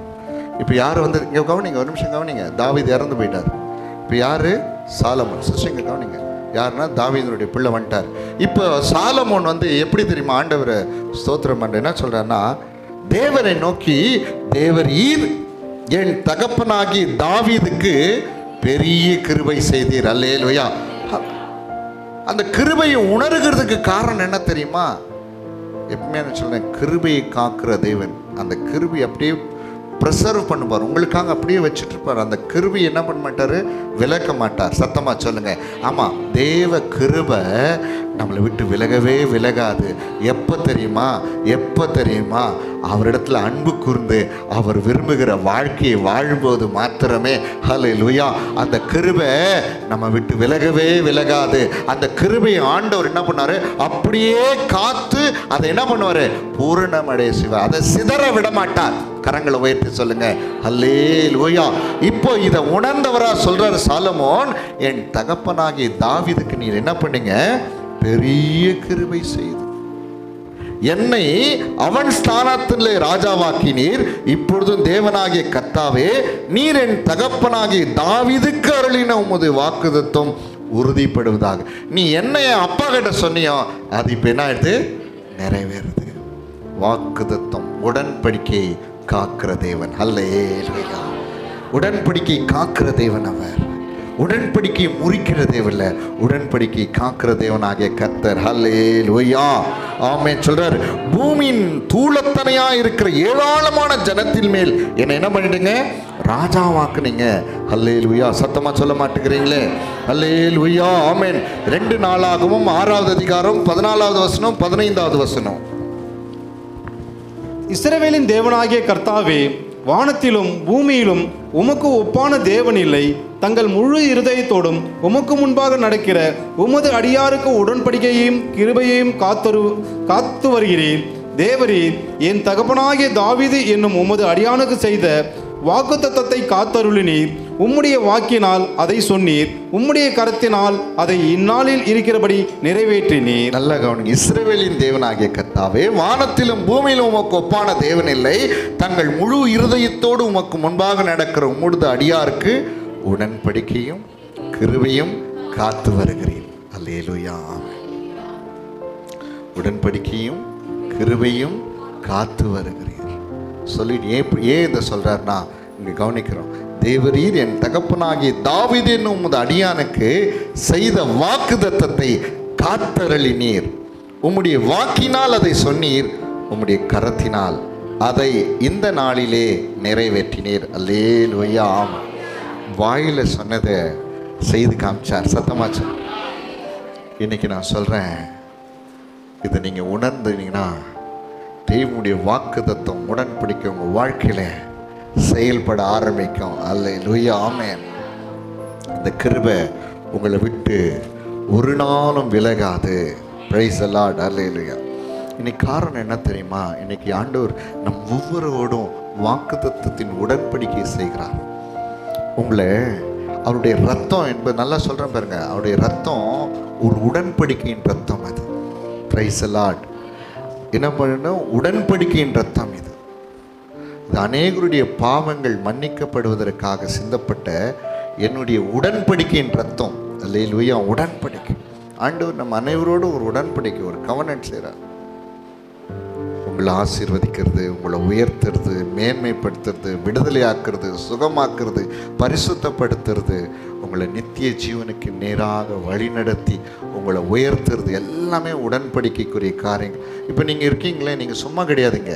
இப்போ யார் வந்து இங்கே கவனிங்க, ஒரு நிமிஷம் கவனிங்க. தாவீது இறந்து போயிட்டார். இப்போ யாரு? சாலமோன். சிஸ்டர் இங்கே கவனிங்க. யாருன்னா தாவீதுடைய பிள்ளை வந்துட்டார். இப்போ சாலமோன் வந்து எப்படி தெரியுமா ஆண்டவரை ஸ்தோத்திரம் பண்ற என்ன சொல்றாருன்னா, தேவரை நோக்கி, தேவரீர் என் தகப்பனாகி தாவீதுக்கு பெரிய கிருபை செய்தீர். அல்லேலூயா. அந்த கிருபையை உணர்கிறதுக்கு காரணம் என்ன தெரியுமா? எப்பவுமே நான் சொல்றேன், கிருபையை காக்கிற தேவன் அந்த கிருபை அப்படியே ப்ரிசர்வ் பண்ணுவார், உங்களுக்காக அப்படியே வச்சுட்டு இருப்பார். அந்த கிருபை என்ன பண்ண மாட்டார்? விலக்க மாட்டார். சத்தமாக சொல்லுங்க. ஆமாம், தேவ கிருபை நம்மளை விட்டு விலகவே விலகாது. எப்போ தெரியுமா? அவரிடத்துல அன்பு கூர்ந்து அவர் விரும்புகிற வாழ்க்கையை வாழும்போது மாத்திரமே. ஹல்லேலூயா. அந்த கிருபை நம்ம விட்டு விலகவே விலகாது. அந்த கிருபையை ஆண்டவர் என்ன பண்ணாரு? அப்படியே காத்து அதை என்ன பண்ணுவாரு? பூரணமடைய செய்வார். அதை சிதற விட மாட்டார். கரங்களை உயர்த்தி சொல்லுங்க, ஹல்லேலூயா. இப்போ இதை உணர்ந்தவரா சொல்றாரு சாலமோன், என் தகப்பனாகிய தாவீதுக்கு நீர் என்ன பண்ணீங்க? பெரிய கிருபை செய்து என்னை அவன் ஸ்தானத்திலே ராஜாவாக்கினீர். இப்பொழுதும் தேவனாகிய கர்த்தாவே, நீர் என் தகப்பனாகிய தாவீதுக்கு அருளின உமது வாக்குத்தத்தம் உறுதிப்படுவதாக. நீ என்ன அப்பா கிட்ட சொன்னியோ அது இப்ப என்ன ஆயிடுது? நிறைவேறுது. வாக்குத்தத்தம், உடன்படிக்கை காக்கிற தேவன். ஹல்லேலூயா. உடன்படிக்கை காக்கிற தேவன் அவர். உடன்படிக்கை முறிக்கிற தேவல்ல, உடன்படிக்கை காக்கிற தேவனாகிய கர்த்தர். ஹல்லேலூயா. ஆமென். சொல்றாரு, பூமியின் தூளத்தனையா இருக்கிற ஏராளமான ஜனத்தின் மேல் என்னை என்ன பண்ணிடுங்க? ராஜாவாக்குனீங்க. ஹல்லேலூயா. சத்தமா சொல்ல மாட்டேங்கிறீங்களே? ஹல்லேலூயா. ஆமென். 2 நாளாகமும் 6வது அதிகாரம் 14வது வசனம் 15வது வசனம். இஸ்ரவேலின் தேவனாகிய கர்த்தாவே, வானத்திலும் பூமியிலும் உமக்கு ஒப்பான தேவன் இல்லை. தங்கள் முழு இருதயத்தோடும் உமக்கு முன்பாக நடக்கிற உமது அடியாருக்கு உடன்படிக்கையையும் கிருபையையும் காத்து வருகிறீர். தேவரீர் என் தகப்பனாகிய தாவீது என்னும் உமது அடியானுக்கு செய்த வாக்குத்தத்தத்தை காத்தருளினீர். உம்முடைய வாக்கினால் அதை சொன்னீர், உம்முடைய கரத்தினால் அதை இந்நாளில் இருக்கிறபடி நிறைவேற்றினீர். நல்ல கவனிங்க. இஸ்ரவேலின் தேவனாகிய கர்த்தாவே, வானத்திலும் பூமியிலும் உமக்கு ஒப்பான தேவன் இல்லை. தங்கள் முழு இருதயத்தோடு உமக்கு முன்பாக நடக்கிற உம்முடைய அடியாருக்கு உடன்படிக்கையும் கிருபையும் காத்து வருகிறீர். அல்லேலூயா. உடன்படிக்கையும் கிருபையும் காத்து வருகிறீர் சொல்லிட்டு ஏன் இதை சொல்றாருன்னா, இங்க கவனிக்கிறோம். தேவரீர் என் தகப்பனாகிய தாவீது என்னும் உமது அடியானுக்கு செய்த வாக்குத்தத்தத்தை காத்தருளினீர். உம்முடைய வாக்கினால் அதை சொன்னீர், உம்முடைய கரத்தினால் அதை இந்த நாளிலே நிறைவேற்றினீர். அல்லேலூயா. வாயில் சொன்னதை செய்து காமிச்சார். சத்தமாச்சு. இன்னைக்கு நான் சொல்கிறேன், இதை நீங்கள் உணர்ந்தீங்கன்னா தேவனுடைய வாக்குத்தத்தம் உடன்படிக்கை உங்கள் வாழ்க்கையில் செயல்பட ஆரம்பிக்கும். அல்லேலூயா, ஆமென். இந்த கிருபை உங்களை விட்டு ஒரு நாளும் விலகாது. Price the lord. அல்லேலூயா. இன்னைக்கு காரணம் என்ன தெரியுமா? இன்னைக்கு ஆண்டவர் நம் ஒவ்வொருவரோடும் வாக்குத்தத்தத்தின் உடன்படிக்கை செய்கிறார். உங்களை அவருடைய ரத்தம் என்பது நல்லா சொல்கிறேன் பாருங்க, அவருடைய ரத்தம் ஒரு உடன்படிக்கையின் ரத்தம். அது பிரைஸ் தி லார்ட். என்ன பண்ணணும்? உடன்படிக்கையின் ரத்தம் இது. இது அநேகருடைய பாவங்கள் மன்னிக்கப்படுவதற்காக சிந்தப்பட்ட என்னுடைய உடன்படிக்கையின் ரத்தம். அல்லேலூயா. உடன்படிக்கை. ஆண்டவர் நம்ம அனைவரோடும் ஒரு உடன்படிக்கை, ஒரு கவனன்ட் செய்கிறார். உங்களை ஆசீர்வதிக்கிறது, உங்களை உயர்த்துறது, மேன்மைப்படுத்துறது, விடுதலையாக்குறது, சுகமாக்குறது, பரிசுத்தப்படுத்துறது, உங்களை நித்திய ஜீவனுக்கு நேராக வழிநடத்தி உங்களை உயர்த்துறது எல்லாமே உடன்படிக்கைக்குரிய காரியங்கள். இப்போ நீங்கள் இருக்கீங்களே, நீங்கள் சும்மா கிடையாதுங்க.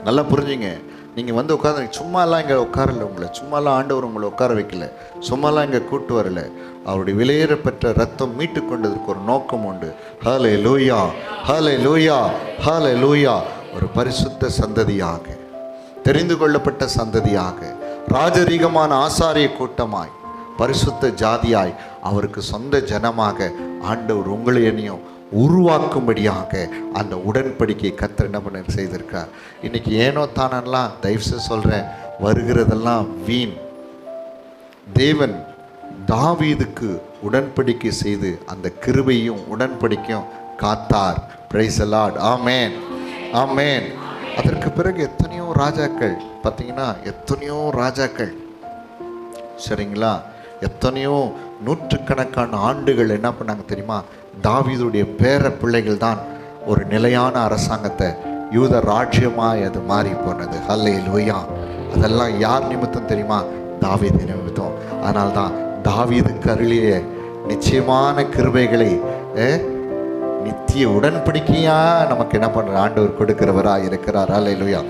நல்லா புரிஞ்சுங்க. நீங்கள் வந்து உட்காந்து சும்மாலாம் இங்கே உட்காரல, உங்களை சும்மாலாம் ஆண்டவர் உங்களை உட்கார வைக்கல, சும்மாலாம் இங்கே கூட்டு வரல. அவருடைய விலையேறப்பெற்ற ரத்தம் மீட்டு கொண்டதுக்கு ஒரு நோக்கம் உண்டு. ஹல்லேலூயா, ஹல்லேலூயா, ஹல்லேலூயா. ஒரு பரிசுத்த சந்ததியாக, தெரிந்து கொள்ளப்பட்ட சந்ததியாக, ராஜரீகமான ஆசாரிய கூட்டமாய், பரிசுத்த ஜாதியாய், அவருக்கு சொந்த ஜனமாக ஆண்டவர் உங்களை என்னையும் உருவாக்கும்படியாக அந்த உடன்படிக்கை கர்த்தர் என்ன பண்ண செய்திருக்கார். இன்னைக்கு ஏனோ தானெல்லாம் தயவுசெய்து சொல்கிறேன், வருகிறதெல்லாம் வீண். தேவன் தாவீதுக்கு உடன்படிக்கை செய்து அந்த கிருபையும் உடன்படிக்கையும் காத்தார். Price the lord. ஆமென், ஆமென். அதற்கு பிறகு எத்தனையோ ராஜாக்கள் பார்த்தீங்கன்னா, எத்தனையோ ராஜாக்கள், சரிங்களா, எத்தனையோ நூற்றுக்கணக்கான ஆண்டுகள் என்ன பண்ணாங்க தெரியுமா? தாவீதுடைய பேர பிள்ளைகள் தான் ஒரு நிலையான அரசாங்கத்தை, யூத ராஜ்யமாய் அது மாறி போனது. ஹல்லேலூயா. அதெல்லாம் யார் நிமித்தம் தெரியுமா? தாவீது நிமித்தம். அதனால்தான் தாவீதுக்கு அருளிய நிச்சயமான கிருபைகளை நித்திய உடன்படிக்கையா நமக்கு என்ன பண்ற ஆண்டவர் கொடுக்கிறவரா இருக்கிறார். ஹல்லேலூயா.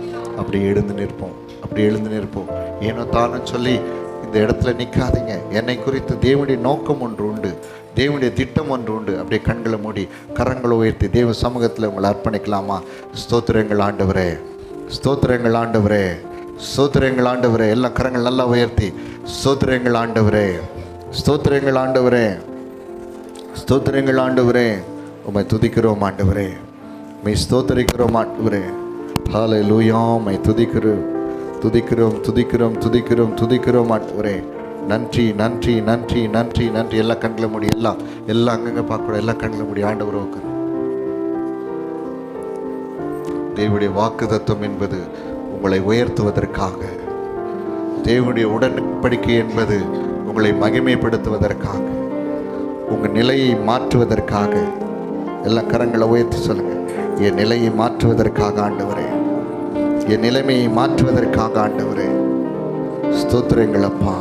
அப்படி எழுந்து நிற்போம், அப்படி எழுந்து நிற்போம். ஏனோ தானு சொல்லி இந்த இடத்துல நிற்காதீங்க. என்னை குறித்து தேவனுடைய நோக்கம் ஒன்று உண்டு, தேவனுடைய திட்டம் ஒன்று உண்டு. அப்படியே கண்களை மூடி கரங்களை உயர்த்தி தேவ சமூகத்தில் உங்களை அர்ப்பணிக்கலாமா? ஸ்தோத்திரங்கள் ஆண்டவரே, ஸ்தோத்திரங்கள் ஆண்டவரே, ஸ்தோத்திரங்கள் ஆண்டவரே. எல்லா கரங்கள் நல்லா உயர்த்தி ஸ்தோத்திரங்கள் ஆண்டவரே, ஸ்தோத்திரங்கள் ஆண்டவரே, ஸ்தோத்திரங்கள் ஆண்டவரே. உம்மை துதிக்கிறோம் ஆண்டவரே, உம்மை ஸ்தோத்திரிக்கிறோம் ஆண்டவரே. ஹல்லேலூயா. உம்மை துதிக்கிறோம், துதிக்கிறோம், துதிக்கிறோம், துதிக்கிறோம், துதிக்கிறோம் ஆண்டவரே. நன்றி, நன்றி, நன்றி, நன்றி, நன்றி. எல்லா கண்களை மூடி, எல்லாம் அங்கங்கே பார்க்கக்கூடாது, எல்லா கண்களை மூடி ஆண்டவரை உட்கார். தேவனுடைய வாக்கு தத்துவம் என்பது உங்களை உயர்த்துவதற்காக, தேவனுடைய உடன்படிக்கை என்பது உங்களை மகிமைப்படுத்துவதற்காக, உங்கள் நிலையை மாற்றுவதற்காக. எல்லா கரங்களை உயர்த்தி சொல்லுங்க, என் நிலையை மாற்றுவதற்காக ஆண்டவரே, என் நிலைமையை மாற்றுவதற்காக ஆண்டவரே. ஸ்தோத்திரங்கள் அப்பா,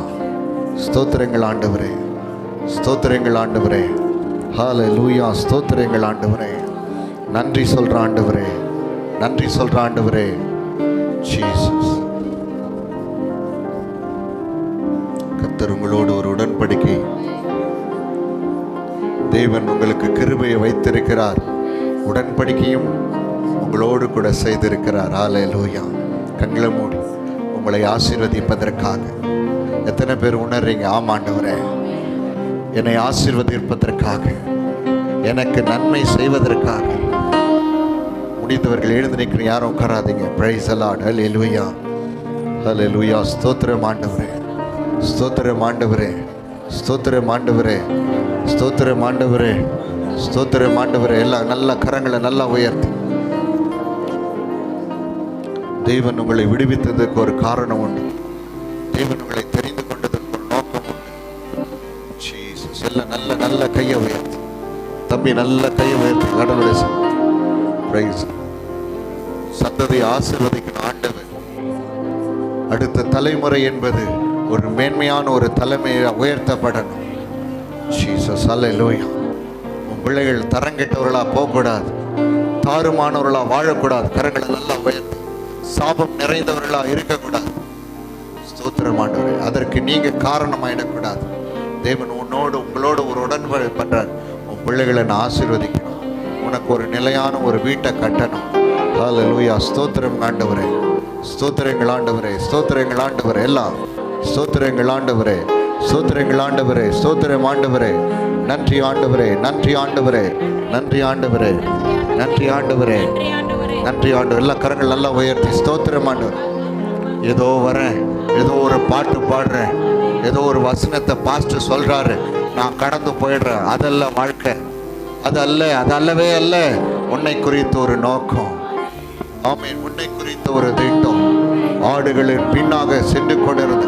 ஸ்தோத்திரங்கள் ஆண்டவரே, ஸ்தோத்திரங்கள் ஆண்டவரே. ஹல்லேலூயா. ஸ்தோத்திரங்கள் ஆண்டவரே. நன்றி சொல்ற ஆண்டவரே, நன்றி சொல்ற ஆண்டவரே. ஜீசஸ். கர்த்தர் உங்களோடு ஒரு உடன்படிக்கை, தேவன் உங்களுக்கு கிருபையை வைத்திருக்கிறார், உடன்படிக்கையும் உங்களோடு கூட செய்திருக்கிறார். ஹல்லேலூயா. கண்களை மூடி உங்களை ஆசீர்வதிப்பதற்காக. எத்தனை பேர் உணர்றீங்க? ஆமாண்டவரே, என்னை ஆசீர்வதிப்பதற்காக, எனக்கு நன்மை செய்வதற்காக. முடிந்தவர்கள் எழுந்து நிற்கிற, யாரும் உட்காராதீங்க. Price the lord. ஹல்லேலூயா, ஹல்லேலூயா. ஸ்தோத்திரம் ஆண்டவரே, ஸ்தோத்திரம் ஆண்டவரே, ஸ்தோத்திரம் ஆண்டவரே, ஸ்தோத்திரம் ஆண்டவரே, ஸ்தோத்திரம் ஆண்டவரே. எல்லாம் நல்ல கரங்களை நல்லா உயர்த்தி. தேவன் உங்களை விடுவித்ததற்கு ஒரு காரணம் உண்டு, தேவன் உங்களை தெரிந்து கொண்டதற்கு ஒரு நோக்கம் உண்டு. ஜீசஸ். எல்லாம் நல்ல நல்ல கையை உயர்த்தி, தம்பி நல்ல கையை உயர்த்தி கடவுளை சந்ததி ஆசீர்வதிக்கணும் ஆண்டவர். அடுத்த தலைமுறை என்பது ஒரு மேன்மையான ஒரு தலைமையை உயர்த்தப்படணும். ஜீசஸ். அல்லேலூயா. உன் பிள்ளைகள் தரங்கெட்டவர்களா போகக்கூடாது, தாறுமானவர்களா வாழக்கூடாது. கரங்களை நல்லா உயர்த்தி. சாபம் நிறைந்தவர்களா இருக்கக்கூடாது. ஸ்தோத்திரம் ஆண்டவரே. அதற்கு நீங்க காரணமாயிடக்கூடாது. தேவன் உங்களோட ஒரு உடன்பாடு பண்றார். உன் பிள்ளைகளை நான் ஆசீர்வதிக்கணும், உனக்கு ஒரு நிலையான ஒரு வீட்டை கட்டணும். ஹல்லேலூயா. ஸ்தோத்திரம் ஆண்டவரே, ஸ்தோத்திரங்கள் ஆண்டவரே, ஸ்தோத்திரங்கள் ஆண்டவரே, எல்லாம் ஸ்தோத்திரங்கள் ஆண்டவரே, ஸ்தோத்திரங்கள் ஆண்டவரே, ஸ்தோத்திரம் ஆண்டவரே. நன்றி ஆண்டவரே, நன்றி ஆண்டவரே, நன்றி ஆண்டவரே, நன்றி ஆண்டவரே, நன்றி ஆண்டவர். எல்லா கரங்கள் நல்லா உயர்த்தி ஸ்தோத்திரம் ஆண்டவர். ஏதோ வரேன், ஏதோ ஒரு பாட்டு பாடுறேன், ஏதோ ஒரு வசனத்தை பாஸ்டர் சொல்றாரு, நான் கடந்து போயிடுறேன். அதல்ல வாழ்க்கை, அது அல்லவே அல்ல. உன்னை குறித்த ஒரு நோக்கம், ஆமென், உன்னை குறித்த ஒரு திட்டம். ஆடுகளின் பின்னாக சென்று கொண்டிருந்த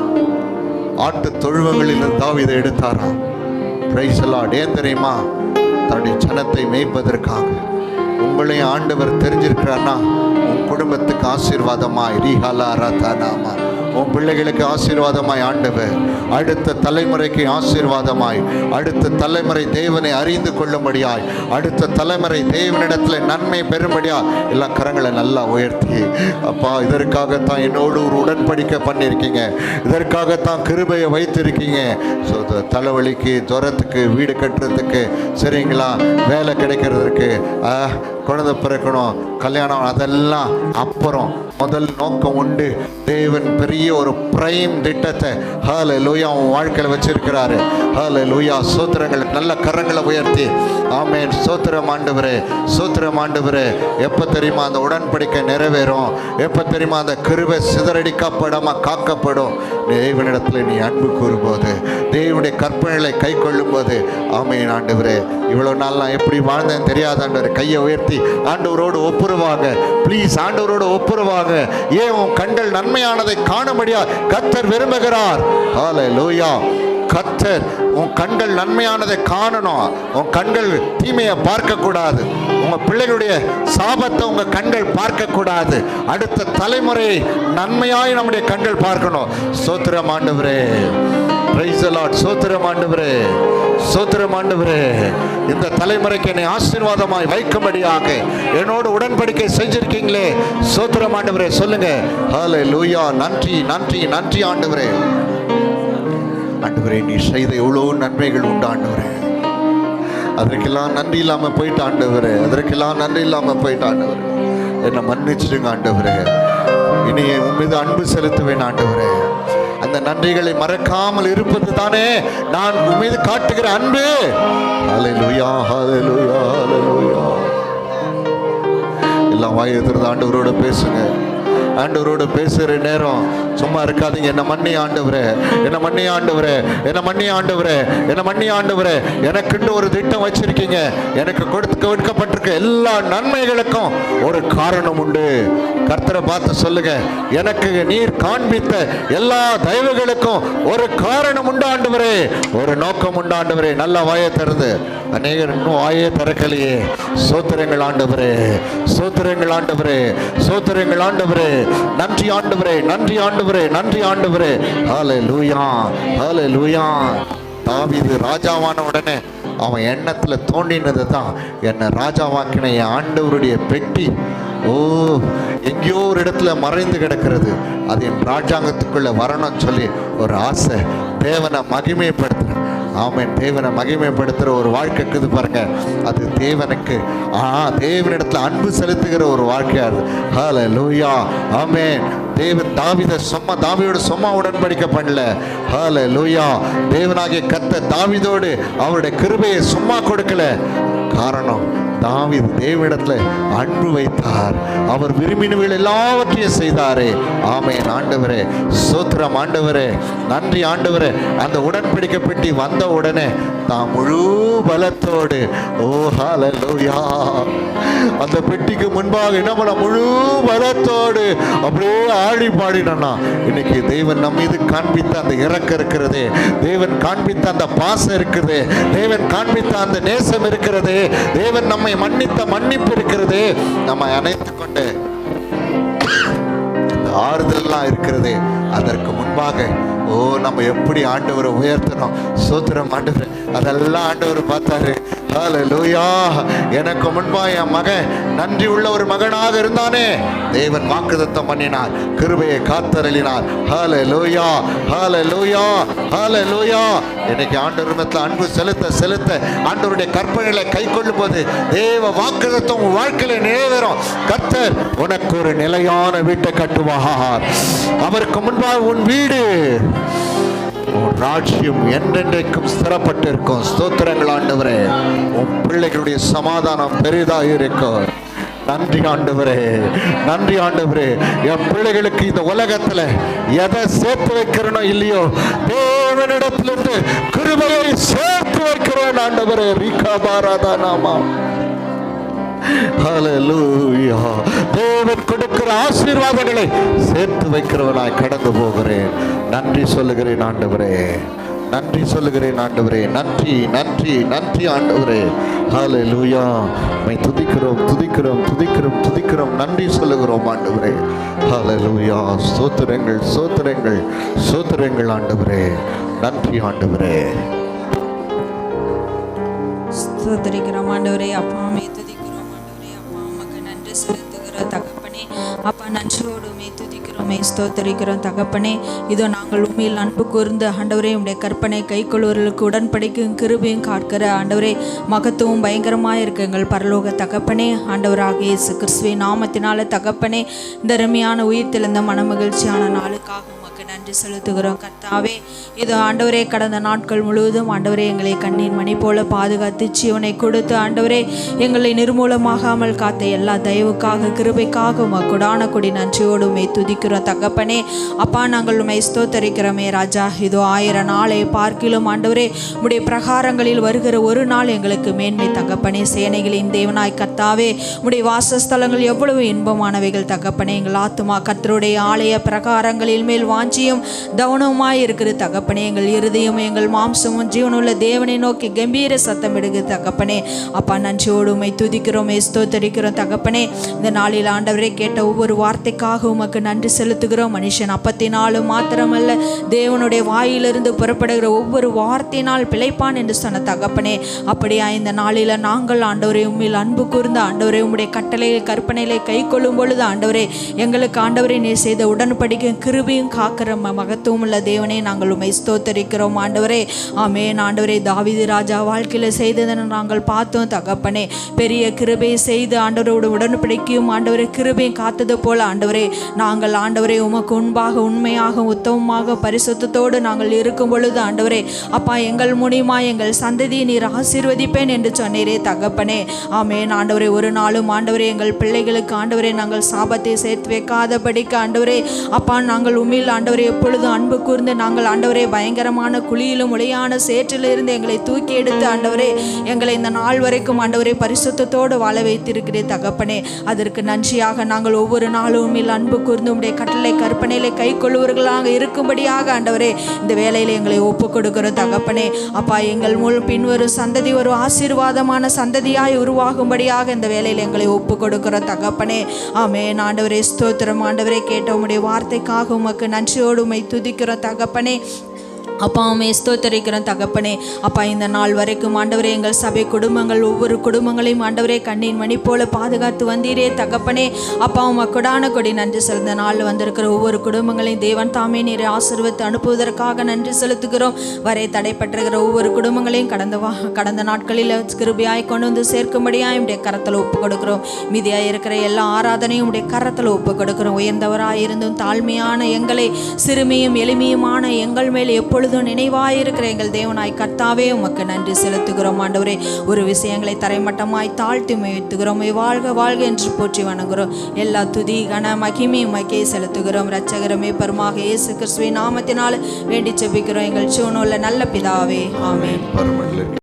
ஆட்டு தொழுவங்களில் தாவீதை எடுத்தாராம். Price the Lord. ஏன் தெரியுமா? தன்னுடைய ஜனத்தை மேய்ப்பதற்காக. உங்களையும் ஆண்டவர் தெரிஞ்சிருக்கிறார்னா உன் குடும்பத்துக்கு ஆசீர்வாதமாய், ரீஹாலா ரதானாமா, உன் பிள்ளைகளுக்கு ஆசீர்வாதமாய் ஆண்டவர், அடுத்த தலைமுறைக்கு ஆசீர்வாதமாய், அடுத்த தலைமுறை தேவனை அறிந்து கொள்ளும்படியாய், அடுத்த தலைமுறை தேவனிடத்தில் நன்மை பெறும்படியாய் எல்லா கரங்களை நல்லா உயர்த்தி, அப்பா இதற்காகத்தான் என்னோடு ஒரு உடன்படிக்கை பண்ணியிருக்கீங்க, இதற்காகத்தான் கிருபையை வைத்திருக்கீங்க. ஸோ தலைவலிக்கு, ஜுரத்துக்கு, வீடு கட்டுறதுக்கு, சரிங்களா, வேலை கிடைக்கிறதுக்கு, குழந்தை பிறக்கணும், கல்யாணம், அதெல்லாம் அப்புறம். முதல் நோக்கம் உண்டு. தேவன் பெரிய ஒரு பிரைம் திட்டத்தை ஹல்லேலூயா உன் வாழ்க்கையில் வச்சிருக்கிறாரு. ஹல்லேலூயா. ஸ்தோத்திரங்கள். நல்ல கரங்களை உயர்த்தி ஆமென். ஸ்தோத்திரம் ஆண்டவரே, ஸ்தோத்திரம் ஆண்டவரே. எப்போ தெரியுமா அந்த உடன்படிக்கை நிறைவேறும்? எப்போ தெரியுமா அந்த கிருபை சிதறடிக்கப்படாமல் காக்கப்படும்? தேவனிடத்தில் நீ அன்பு கூறும்போது, தேவனுடைய கற்பனைகளை கை கொள்ளும் போது. ஆமென் ஆண்டவரே. இவ்வளோ நாள் நான் எப்படி வாழ்ந்தேன்னு தெரியாத ஆண்டவர், கையை உயர்த்தி ஆண்டவரோடு ஒப்புருவாங்க. ப்ளீஸ் ஆண்டவரோடு ஒப்புருவாங்க. ஏன்? உன் கண்கள் நன்மையானதை காணும்படியா கர்த்தர் விரும்புகிறார். ஹல்லேலூயா. கர்த்தர் உன் கண்கள் நன்மையானதை காணணும். உன் கண்கள் தீமையை பார்க்க கூடாது. உங்க பிள்ளைகளுடைய சாபத்தை உங்க கண்கள் பார்க்க கூடாது. அடுத்த தலைமுறை நன்மையாய் நம்முடைய கண்கள் பார்க்கணும். ஸ்தோத்திரம் ஆண்டவரே. Price the Lord. ஸ்தோத்திரம் ஆண்டவரே, ஸ்தோத்திரம் ஆண்டவரே. இந்த தலைமுறைக்கு என்னை ஆசீர்வாதமாய் வைக்கும்படியாக என்னோடு உடன்படிக்கை செஞ்சிருக்கீங்களே. ஸ்தோத்திரம் ஆண்டவரே. சொல்லுங்க ஹல்லேலூயா. நன்றி, நன்றி, நன்றி ஆண்டவரே. ஆண்டவரே, நீ செய்த எவ்வளோ நன்மைகள் உண்டு ஆண்டவரே. அதற்கெல்லாம் நன்றி இல்லாமல் போயிட்டு ஆண்டவரே, அதற்கெல்லாம் நன்றி இல்லாமல் போயிட்டு ஆண்டவரே. என்னை மன்னிச்சிடுங்க ஆண்டவரே. இனி உன் மீது அன்பு செலுத்துவேன் ஆண்டவரே. அந்த நன்றிகளை மறக்காமல் இருப்பது தானே நான் உன் மீது காட்டுகிற அன்பு. ஹல்லேலூயா, ஹல்லேலூயா, ஹல்லேலூயா. எல்லாம் வாயை திறந்து ஆண்டவரோட பேசுங்க. ஆண்டவரோடு பேசுகிற நேரம் சும்மா இருக்காதீங்க. என்ன மன்னி ஆண்டவரே, என்ன மன்னி ஆண்டவரே, என்ன மன்னி ஆண்டவரே, என்ன மன்னி ஆண்டவரே. எனக்குன்னு ஒரு திட்டம் வச்சிருக்கீங்க. எனக்கு கொடுக்கப்பட்டிருக்க எல்லா நன்மைகளுக்கும் ஒரு காரணம் உண்டு. கர்த்தரை பார்த்து சொல்லுங்க, எனக்கு நீர் காண்பித்த எல்லா தயவுகளுக்கும் ஒரு காரணம் உண்டு ஆண்டவரே, ஒரு நோக்கம் உண்டு ஆண்டவரே. நல்ல வாயை திறந்து. அநேகர் இன்னும் வாயே திறக்கலையே. ஸ்தோத்திரங்கள் ஆண்டவரே, ஸ்தோத்திரங்கள் ஆண்டவரே, ஸ்தோத்திரங்கள் ஆண்டவரே. நன்றி ஆண்டவரே, நன்றி ஆண்டவரே, நன்றி ஆண்டவரே. ஹல்லேலூயா, ஹல்லேலூயா. தாவீது ராஜாவான உடனே அவன் எண்ணத்தில் தோண்டினது தான், என்னை ராஜாவாக்கின என் ஆண்டவருடைய பெட்டி எங்கேயோ ஒரு இடத்துல மறைந்து கிடக்கிறது, அது என் ராஜாங்கத்துக்குள்ள வரணும்னு சொல்லி ஒரு ஆசை. தேவனை மகிமைப்படுத்துகிறேன். ஆமென். தேவனை மகிமைப்படுத்துகிற ஒரு வாழ்க்கை இருக்குது பாருங்க, அது தேவனுக்கு தேவனிடத்தில் அன்பு செலுத்துகிற ஒரு வாழ்க்கையாது. ஹல்லேலூயா, ஆமென். தேவன் தாவீதோடு சும்மா உடன்படிக்கை பண்ணல. ஹல்லேலூயா. தேவனாகிய கர்த்தர் தாவீதோடு அவருடைய கிருபையை சும்மா கொடுக்கல. காரணம், தாவீது தேவனிடத்தில் அன்பு வைத்தார். அவர் விரும்பினவர்கள் எல்லாவற்றையும் செய்தாரே. ஆமென் ஆண்டவரே. ஸ்தோத்திரம் ஆண்டவரே. நன்றி ஆண்டவரே. அந்த உடன்படிக்கை பெட்டி வந்த உடனே தான் முழு பலத்தோடு, ஓ ஹல்லேலூயா, அந்த பெட்டிக்கு முன்பாக என்ன பண்ண, முழு பலத்தோடு அப்படியே ஆடி பாடினா. இன்னைக்கு தேவன் நம்ம மீது காண்பித்த அந்த இரக்கம் இருக்கிறதே, தேவன் காண்பித்த அந்த பாசம் இருக்குது, தேவன் காண்பித்த அந்த நேசம் இருக்கிறது, தேவன் நம்மை மன்னித்த மன்னிப்பு இருக்கிறது, நம்ம அணைத்து கொண்டு ஆறுதல்லாம் இருக்கிறது. அதற்கு முன்பாக ஓ, நம்ம எப்படி ஆண்டவரை உயர்த்தணும். ஸ்தோத்திரம் ஆண்டவரே. அதெல்லாம் ஆண்டவர் பார்த்தாரு. ஹல்லேலூயா. எனக்கு முன்பா என் மகன் நன்றி உள்ள ஒரு மகனாக இருந்தானே, தேவன் வாக்குத்தத்தம் பண்ணினார், கிருபையை காத்தருளினார். ஹல்லேலூயா, ஹல்லேலூயா, ஹல்லேலூயா. இன்னைக்கு ஆண்டவரிடத்தில் அன்பு செலுத்த செலுத்த ஆண்டவருடைய கற்பனைகளை கை கொள்ளும் போது தேவ வாக்குத்தத்தம் உன் வாழ்க்கையில நிறைவேறும். கர்த்தர் உனக்கு ஒரு நிலையான வீட்டை கட்டுவார். அவருக்கு முன்பாக உன் வீடு, உன் ராஜ்யம் என்றென்றைக்கும் ஸ்திரப்பட்டு இருக்கும். ஸ்தோத்திரங்கள் ஆண்டவரே. உன் பிள்ளைகளுடைய சமாதானம் பெரிதாக இருக்கும். நன்றி ஆண்டவரே, நன்றி ஆண்டவரே. என் பிள்ளைகளுக்கு இந்த உலகத்துல எதை சேர்த்து வைக்கிறனோ இல்லையோ, தேவனிடத்திலிருந்து கிருபையை சேர்த்து வைக்கிறேன் ஆண்டவரே. ரீகாபாராதா நாமா. ஹல்லேலூயா. தேவன் கொடுக்கிற ஆசீர்வாதங்களை சேர்த்து வைக்கிறவனாய் கடந்து போகிறேன். நன்றி சொல்லுகிறேன் ஆண்டவரே, நன்றி சொல்லுகிறேன் ஆண்டவரே. நன்றி, நன்றி, நன்றி ஆண்டவரே. ஹல்லேலூயா. மை துதிக்கிறோம், துதிக்கிறோம், துதிக்கிறோம், துதிக்கிறோம். நன்றி சொல்லுகிறோம் ஆண்டவரே. ஹல்லேலூயா. ஸ்தோத்திரங்கள், ஸ்தோத்திரங்கள், ஸ்தோத்திரங்கள் ஆண்டவரே. நன்றி ஆண்டவரே. ஸ்தோத்திரிக்கிறோம் ஆண்டவரே. அப்பாமே துதிக்கிறோம் ஆண்டவரே. அப்பா உமக்கு நன்றி செலுத்துகிறோம் தகப்பனே. அப்பா நன்றியோடுமே துதிக்கிறோமே, ஸ்தோத்திரிக்கிறோம் தகப்பனே. இதோ நாங்கள் உண்மையில் அன்பு கூர்ந்து ஆண்டவரே உடைய கற்பனை கை கொள்வர்களுக்கு உடன்படிக்கும் கிருபையும் காட்கிற ஆண்டவரே, மகத்துவம் பயங்கரமாக இருக்கு எங்கள் பரலோக தகப்பனே. ஆண்டவராகிய இயேசு கிறிஸ்துவின் நாமத்தினால தகப்பனே, இந்த அருமையான உயிர்த்தெழுந்த மனமகிழ்ச்சியான நாளுக்காக உமக்கு நன்றி செலுத்துகிறோம் கர்த்தாவே. இதோ ஆண்டவரே, கடந்த நாட்கள் முழுவதும் ஆண்டவரே எங்களை கண்ணீர் மணி போல பாதுகாத்து ஜீவனை கொடுத்து ஆண்டவரே எங்களை நிர்மூலமாகாமல் காத்த எல்லா தயவுக்காக கிருபைக்காக உமக்குடான கொடி நன்றியோடுமே துதிக்கிறோம் தகப்பனே. அப்பா நாங்கள் உம்மை ஸ்தோத்தரிக்கிறோமே ராஜா. இதோ 1000 நாளை பார்க்கிலும் ஆண்டவரே உம்முடைய பிரகாரங்களில் வருகிற ஒரு நாள் எங்களுக்கு மேன்மை தகப்பனே. சேனைகளின் தேவனாய் கர்த்தாவே, உம்முடைய வாசஸ்தலங்கள் எவ்வளவு இன்பமானவைகள் தகப்பனே. எங்கள் ஆத்துமா கர்த்தருடைய ஆலய பிரகாரங்களில் மேல் வாஞ்சியும் தவனமாய் இருக்கிற தகப்பனே. எங்கள் இருதயம் எங்கள் மாம்சமும் ஜீவனுள்ள தேவனை நோக்கி கம்பீர சத்தம் எடுக்கு தகப்பனே. அப்பா நன்றியோடு உம்மை துதிக்கிறோமே, ஸ்தோத்தரிக்கிறோம் தகப்பனே. இந்த நாளில் ஆண்டவரே கேட்ட ஒவ்வொரு வார்த்தைக்காக உமக்கு நன்றி செலுத்துகிறோம். மனுஷன் அப்பத்தினாலும் மாத்திரமல்ல, தேவனுடைய வாயிலிருந்து புறப்படுகிற ஒவ்வொரு வார்த்தையினால் பிழைப்பான் என்று சொன்ன தகப்பனே. அப்படியா இந்த நாளில் நாங்கள் ஆண்டவரே உம்மில் அன்பு கூர்ந்து ஆண்டவரே உம்முடைய கட்டளையை கற்பனைகளை கை கொள்ளும் பொழுது ஆண்டவரே எங்களுக்கு ஆண்டவரே நீர் செய்த உடன்படிக்கையும் கிருபையும் காக்கிற மகத்துவம் உள்ள தேவனே, நாங்கள் உம்மை ஸ்தோத்தரிக்கிறோம் ஆண்டவரே. ஆமென் ஆண்டவரே. தாவீது ராஜா வாழ்க்கையில் செய்ததை நாங்கள் பார்த்தோம் தகப்பனே. பெரிய கிருபையை செய்து ஆண்டவரோட உடன்படிக்கையும் ஆண்டவரே கிருபையும் காத்தது போல ஆண்டவரே நாங்கள் ஆண்டவரே உமக்கு முன்பாக உண்மையாக உத்தமமாக பரிசுத்தத்தோடு நாங்கள் இருக்கும் பொழுது ஆண்டவரே அப்பா எங்கள் மூலியமா எங்கள் சந்ததியை நீர் ஆசீர்வதிப்பேன் என்று சொன்னீரே தகப்பனே. ஆமென் ஆண்டவரே. ஒரு நாளும் ஆண்டவரே எங்கள் பிள்ளைகளுக்கு ஆண்டவரே நாங்கள் சாபத்தை சேர்த்து வைக்காதபடிக்கு ஆண்டவரே அப்பா நாங்கள் உம்மில் ஆண்டவரே எப்பொழுதும் அன்பு கூர்ந்து நாங்கள் ஆண்டவரே பயங்கரமான குழியிலும் ஒளியான சேற்றிலிருந்து எங்களை தூக்கி எடுத்து ஆண்டவரே எங்களை இந்த நாள் வரைக்கும் ஆண்டவரே பரிசுத்தத்தோடு வாழ வைத்திருக்கிறே தகப்பனே. அதற்கு நன்றியாக நாங்கள் ஒவ்வொரு நாளும் உம்மில் அன்பு கூர்ந்து உம்முடைய கட்டளை கற்பனையிலே கை கொள்ளுவர்களாக இருக்கும்படியாக ஆண்டவரே இந்த வேலையில் எங்களை ஒப்பு கொடுக்கிறோம் தகப்பனே. அப்பா எங்கள் மூலம் பின்வரும் சந்ததி ஒரு ஆசீர்வாதமான சந்ததியாய் உருவாகும்படியாக இந்த வேலையில் எங்களை ஒப்பு கொடுக்கிறோம் தகப்பனே. ஆமென் ஆண்டவரே. ஸ்தோத்திரம் ஆண்டவரே. கேட்ட உம்முடைய வார்த்தைக்காக உமக்கு நன்றியோடு உம்மை துதிக்கிறோம் தகப்பனே. அப்பா உம்மை ஸ்தோத்தரிக்கிறோம் தகப்பனே. அப்பா இந்த நாள் வரைக்கும் ஆண்டவரே எங்கள் சபை குடும்பங்கள் ஒவ்வொரு குடும்பங்களையும் ஆண்டவரே கண்ணின் மணி போல பாதுகாத்து வந்தீரே தகப்பனே. அப்பா உமக்குடான கொடி நன்றி செலுத்த நாள் வந்திருக்கிற ஒவ்வொரு குடும்பங்களையும் தேவன் தாமே நீரை ஆசீர்வதித்து அனுப்புவதற்காக நன்றி செலுத்துகிறோம். வரை தடைப்பட்டிருக்கிற ஒவ்வொரு குடும்பங்களையும் கடந்த நாட்களில் கிருபையாய் கொண்டு வந்து சேர்க்கும்படியாய் உடைய கரத்தில் ஒப்பு கொடுக்கிறோம். மீதியாய் இருக்கிற எல்லா ஆராதனையும் உடைய கரத்தில் ஒப்பு கொடுக்கிறோம். உயர்ந்தவராய் இருந்தும் தாழ்மையான எங்களை சிறுமியும் எளிமையுமான எங்கள் மேல் எப்பொழுது நினைவாயிருக்கிற எங்கள் தேவனாய் கர்த்தாவே உமக்கு நன்றி செலுத்துகிறோம் ஆண்டவரே. ஒரு விஷயங்களை தரைமட்டமாய் தாழ்த்தி உயர்த்துகிறோம். வாழ்க வாழ்க என்று போற்றி வணங்குகிறோம். எல்லா துதி கன மகிமை உமக்கே செலுத்துகிறோம். இரட்சகரமே பெருமாக இயேசு கிறிஸ்துவின் நாமத்தினால் வேண்டி ஜெபிக்கிறோம் எங்கள் ஜீவனுள்ள நல்ல பிதாவே. ஆமென்.